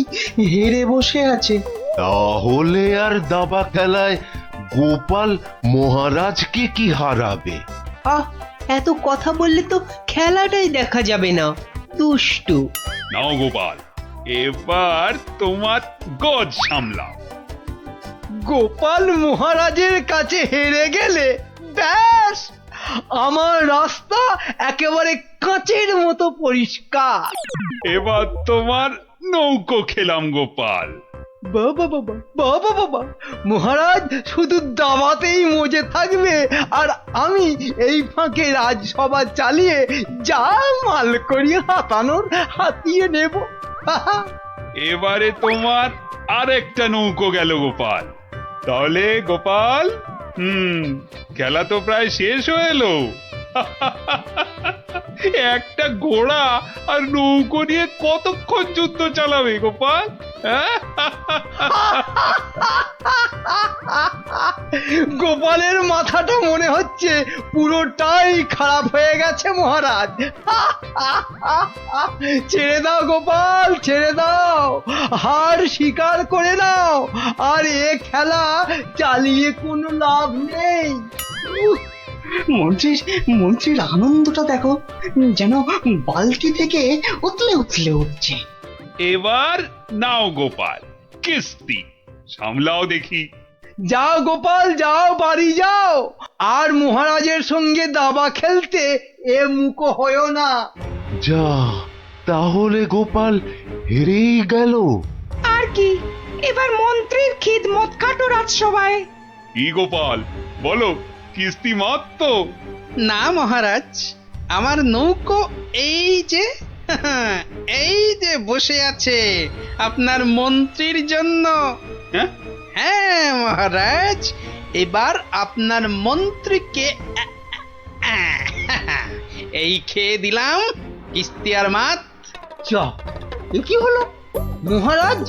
হেরে বসে আছে। তাহলে আর দাবা খেলায় গোপাল মহারাজকে কি হারাবে? আহ, এত কথা বললে তো খেলাটাই দেখা যাবে না, দুষ্টু। নাও গোপাল, এবার তোমার গজ সামলাও। গোপাল মহারাজের কাছে হেরে গেলে ব্যাস, আমার রাস্তা একেবারে কাঁচের মতো পরিষ্কার। এবার তোমার নৌকো খেলাম গোপাল। বাবা বাবা বাবা বাবা, মহারাজ শুধু দাবাতেই মজে থাকবে আর আমি এই ফাঁকে রাজসভা চালিয়ে যা মাল করি হাতানোর হাতিয়ে নেব। এবারে তোমার আরেকটা নৌকো গেল গোপাল। তাহলে গোপাল, খেলা তো প্রায় শেষ হয়ে এলো। একটা ঘোড়া আর নৌকো নিয়ে কতক্ষণ যুদ্ধ চালাবে গোপাল? গোপালের মাথাটা মনে হচ্ছে পুরোটাই খারাপ হয়ে গেছে মহারাজ। ছেড়ে দাও গোপাল, ছেড়ে দাও, হার স্বীকার করে নাও, আর এ খেলা চালিয়ে কোনো লাভ নেই। মন্ত্রীর আনন্দটা দেখো, যেন বালতি থেকে উতলে উতলে উঠছে। এবার নাও গোপাল, কিস্তি সামলাও দেখি। যাও গোপাল যাও, বাড়ি যাও, আর মহারাজের সঙ্গে দাবা খেলতে এ মুখো হয়েও না। যা, তাহলে গোপাল হেরেই গেল। আর কি, এবার মন্ত্রীর খিদমত কাটো রাজসভায়। কি গোপাল, বলো, কিস্তি মাত তো? না মহারাজ, আমার নৌকো এই যে এই যে বসে আছে আপনার মন্ত্রীর জন্য। হ্যাঁ মহারাজ, এবার আপনার মন্ত্রীকে এই খেয়ে দিলাম কিস্তি আর মাত। চা, এ কি হলো মহারাজ?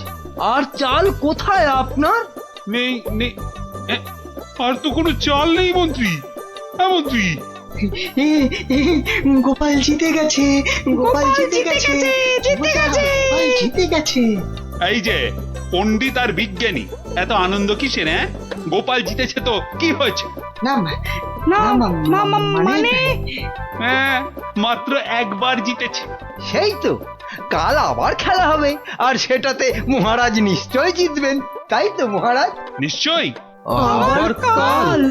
আর চাল কোথায় আপনার? নেই নেই, আর তো কোনো চাল নেই মন্ত্রী। হ্যাঁ মন্ত্রী, গোপাল জিতে গেছে, গোপাল জিতে গেছে, গোপাল জিতে গেছে। এই যে পণ্ডিত আর বিজ্ঞানী, এত আনন্দ কিসের? গোপাল জিতেছে তো কি হয়েছে? না মানে হ্যাঁ, মাত্র একবার জিতেছে। সেই তো, কাল আবার খেলা হবে, আর সেটাতে মহারাজ নিশ্চয় জিতবেন, তাই তো মহারাজ? নিশ্চয়ই। আবার কাল।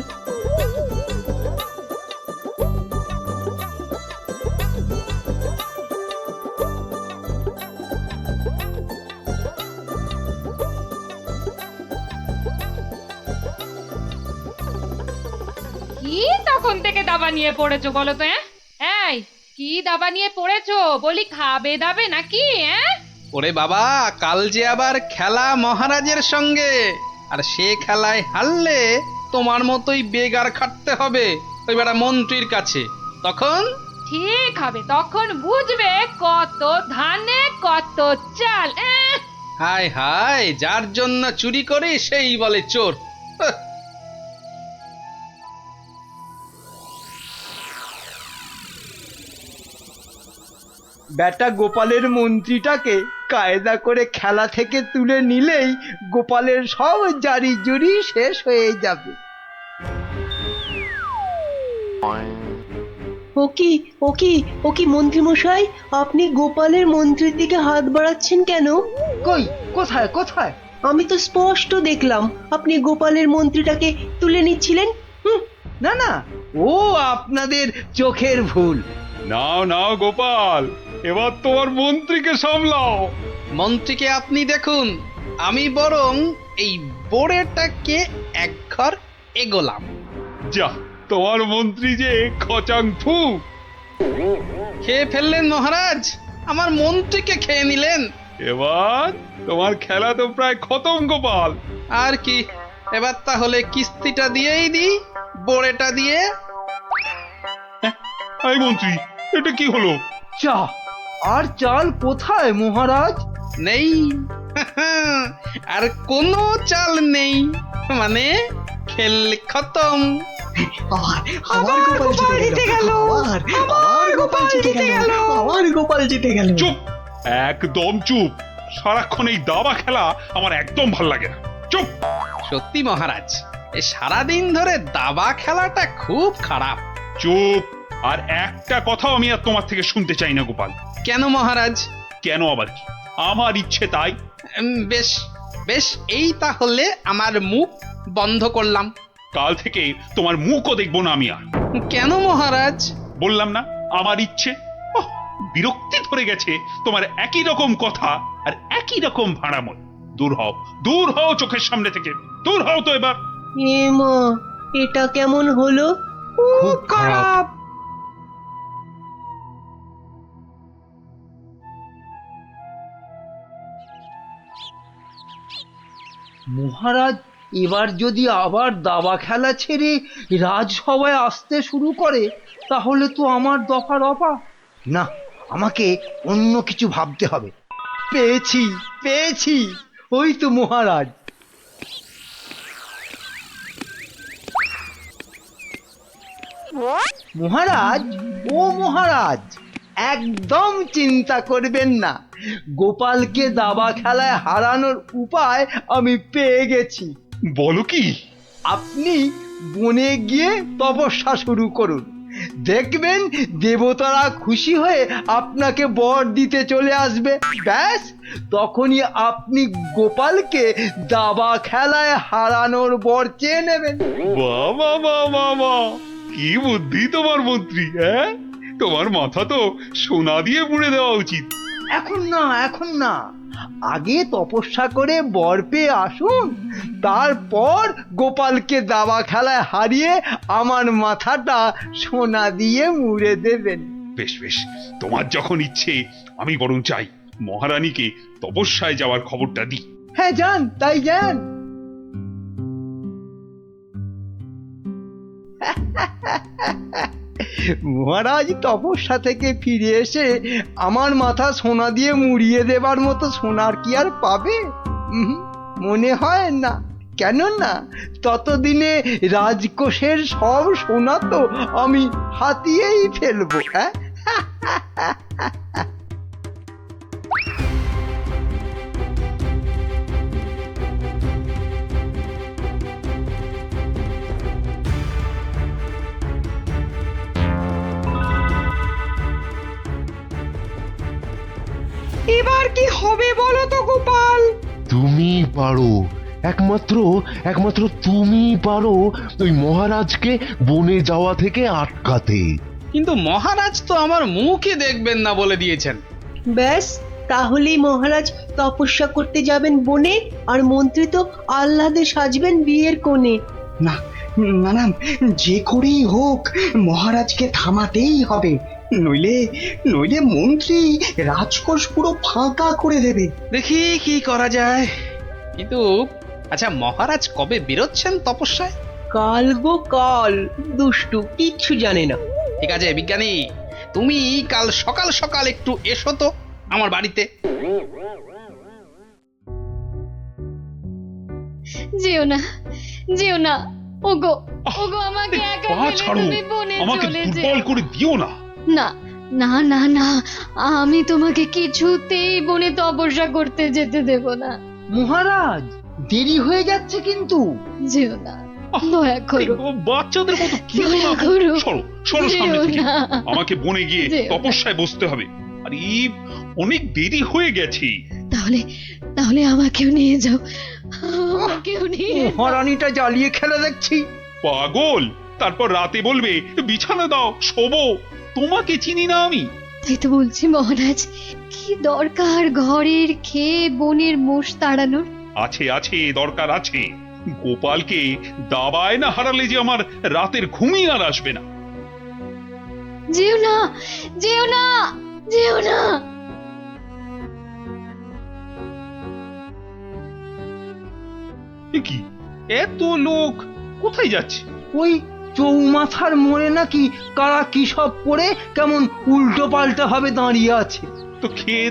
কি তখন থেকে দাবা নিয়ে পড়েছো বলো তো? এই কি দাবা নিয়ে পড়েছো? বলি খাবে দাবে নাকি? ওরে বাবা, কাল যে আবার খেলা মহারাজের সঙ্গে, আর সে খেলায় হারলে তোমার মতোই বেগার খাটতে হবে ওই বেটা মন্ত্রীর কাছে। তখন ঠিক হবে, তখন বুঝবে কত ধানে কত চাল। হায় হায়, যার জন্য চুরি করি সেই বলে চোর। হাহ। বেটা গোপালের মন্ত্রীটাকে কায়দা করে খেলা থেকে তুলে নিলেই গোপালের সব জারি জুরি শেষ হয়ে যাবে। ও কি মন্ত্রী মশাই, আপনি গোপালের মন্ত্রীর দিকে হাত বাড়াচ্ছেন কেন? কই, কোথায় কোথায়? আমি তো স্পষ্ট দেখলাম আপনি গোপালের মন্ত্রীটাকে তুলে নিচ্ছিলেন। না না, ও আপনাদের চোখের ভুল। নাও নাও গোপাল, এবার তোমার মন্ত্রীকে সামলাও। মন্ত্রীকে আপনি দেখুন, আমি বরং এই বোড়েটাকে এক ঘর এগোলাম। যা, তোমার মন্ত্রী যে খচাং ফু। খেয়ে ফেললেন মহারাজ, আমার মন্ত্রীকে খেয়ে নিলেন। এবার তোমার খেলা তো প্রায় খতম গোপাল। আর কি, এবার তাহলে কিস্তিটা দিয়েই দিই, বোড়েটা দিয়ে। এই মন্ত্রী, এটা কি হলো? চা আর চাল কোথায় মহারাজ? নেই, আর কোনো চাল নেই, মানে খেল খতম। আবার গোপাল জিতে গেল। আবার গোপাল জিতে গেল। আবার গোপাল জিতে গেল। চুপ, একদম চুপ। সারাক্ষণ এই দাবা খেলা আমার একদম ভাল লাগে না। চুপ। সত্যি মহারাজ, এই সারাদিন ধরে দাবা খেলাটা খুব খারাপ। চুপ, আর একটা কথাও আমি আর তোমার থেকে শুনতে চাই না গোপাল। কেন মহারাজ? কেন আবার কি? আমার ইচ্ছে তাই। বেশ বেশ, এই তাহলে আমার মুখ বন্ধ করলাম। কাল থেকে তোমার মুখও দেখবো না আমি আর। কেন মহারাজ? বললাম না, আমার ইচ্ছে। বিরক্তি ধরে গেছে তোমার একই রকম কথা আর একই রকম ভাড়াময়। দূর হও, দূর হও চোখের সামনে থেকে, দূর হও তো এবার। এ মা, এটা কেমন হলো? খুব খারাপ। মহারাজ এবার যদি আবার দাবা খেলা ছেড়ে রাজসভায় আসতে শুরু করে তাহলে তো আমার দফা রফা। না, আমাকে অন্য কিছু ভাবতে হবে। পেয়েছি পেয়েছি, ওই তো মহারাজ। মহারাজ, ও মহারাজ, একদম চিন্তা করবেন না, গোপালকে দাবা খেলায় হারানোর উপায় আমি পেয়ে গেছি। বলো কি? আপনি বনে গিয়ে তপস্যা শুরু করুন, দেখবেন দেবতারা খুশি হয়ে আপনাকে বর দিতে চলে আসবে। ব্যাস, তখনই আপনি গোপালকে দাবা খেলায় হারানোর বর চেয়ে নেবেন। বাবা বাবা বাবা, কি বুদ্ধি তোমার মন্ত্রী! হ্যাঁ, তোমার মাথা তো সোনা দিয়ে মুড়ে দেওয়া উচিত। এখন না, এখন না, আগে তপস্যা করে বর পেয়ে আসুন, তারপর গোপালকে দাবা খেলায় হারিয়ে আমার মাথাটা সোনা দিয়ে মুড়ে দেবেন। বেশ বেশ, তোমার যখন ইচ্ছে, আমি বরং চাই মহারানীকে তপস্যায় যাওয়ার খবরটা দিই। হ্যাঁ, যান, তাই যান। মহারাজ তপস্যা থেকে ফিরে এসে আমার মাথা সোনা দিয়ে মুড়িয়ে দেবার মতো সোনার কি আর পাবে? মনে হয় না। কেননা ততদিনে রাজকোষের সব সোনা তো আমি হাতিয়েই ফেলবো। হ্যাঁ, এবার কি হবে বলো তো গোপাল? তুমি পারো, একমাত্র তুমি পারো ওই মহারাজকে বনে যাওয়া থেকে আটকাতে। কিন্তু মহারাজ তো আমার মুখই দেখবেন না বলে দিয়েছেন। ব্যাস, তাহলেই মহারাজ তপস্যা করতে যাবেন বনে, আর মন্ত্রী তো আহ্লাদে সাজবেন বিয়ের কোণে। না না না, যে করেই হোক মহারাজকে থামাতেই হবে, নইলে মন্ত্রী রাজকোষ পুরো ফাঁকা করে দেবে। দেখি কি করা যায়। কিন্তু আচ্ছা, মহারাজ কবে বেরোচ্ছেন তপস্যায়? কাল গো কাল, দুষ্টু কিচ্ছু জানে না। ঠিক আছে বিজ্ঞানী, তুমি কাল সকাল সকাল একটু এসো তো আমার বাড়িতে। যেও না, যেও না, ওগো ওগো আমাকে একা পা ফেলে ছাড়ো, তুমি বনে আমাকে চলে দুর্বল যেও করে দিও না। না না না না, আমি তোমাকে কিছুতেই বনে তপস্যা করতে যেতে দেব না। মহারাজ দেরি হয়ে যাচ্ছে কিন্তু। যেও না, দয়া করো, বাচ্চাদের মতো কি দয়া করো, সরো সরো সামনে যেও থেকে। না। আমাকে বনে গিয়ে যেও না। তপস্যায় বসতে হবে। আর অনেক দেরি হয়ে গেছে। তাহলে তাহলে আমাকেও নিয়ে যাও, আমাকেও নিয়ে যাও। মহারানীটা জ্বালিয়ে খেলা দেখছি। পাগল, তারপর রাতে বলবে বিছানা দাও, শোবো। তোমাকে চিনি না আমি। তাই তো বলছি মহারাজ, কি দরকার ঘরের খেয়ে বনের মোষ তাড়ানোর? আছে আছে, দরকার আছে। গোপালকে দাবায় না হারালে যে আমার রাতের ঘুমই আর আসবে না। যেও না, যেও না, যেও না। এ কি, এত লোক কোথায় যাচ্ছে? ওই চৌমাথার মোড়ে নাকি কারা কি সব পরে কেমন উল্টো পাল্টা ভাবে দাঁড়িয়ে আছে। তো খেয়ে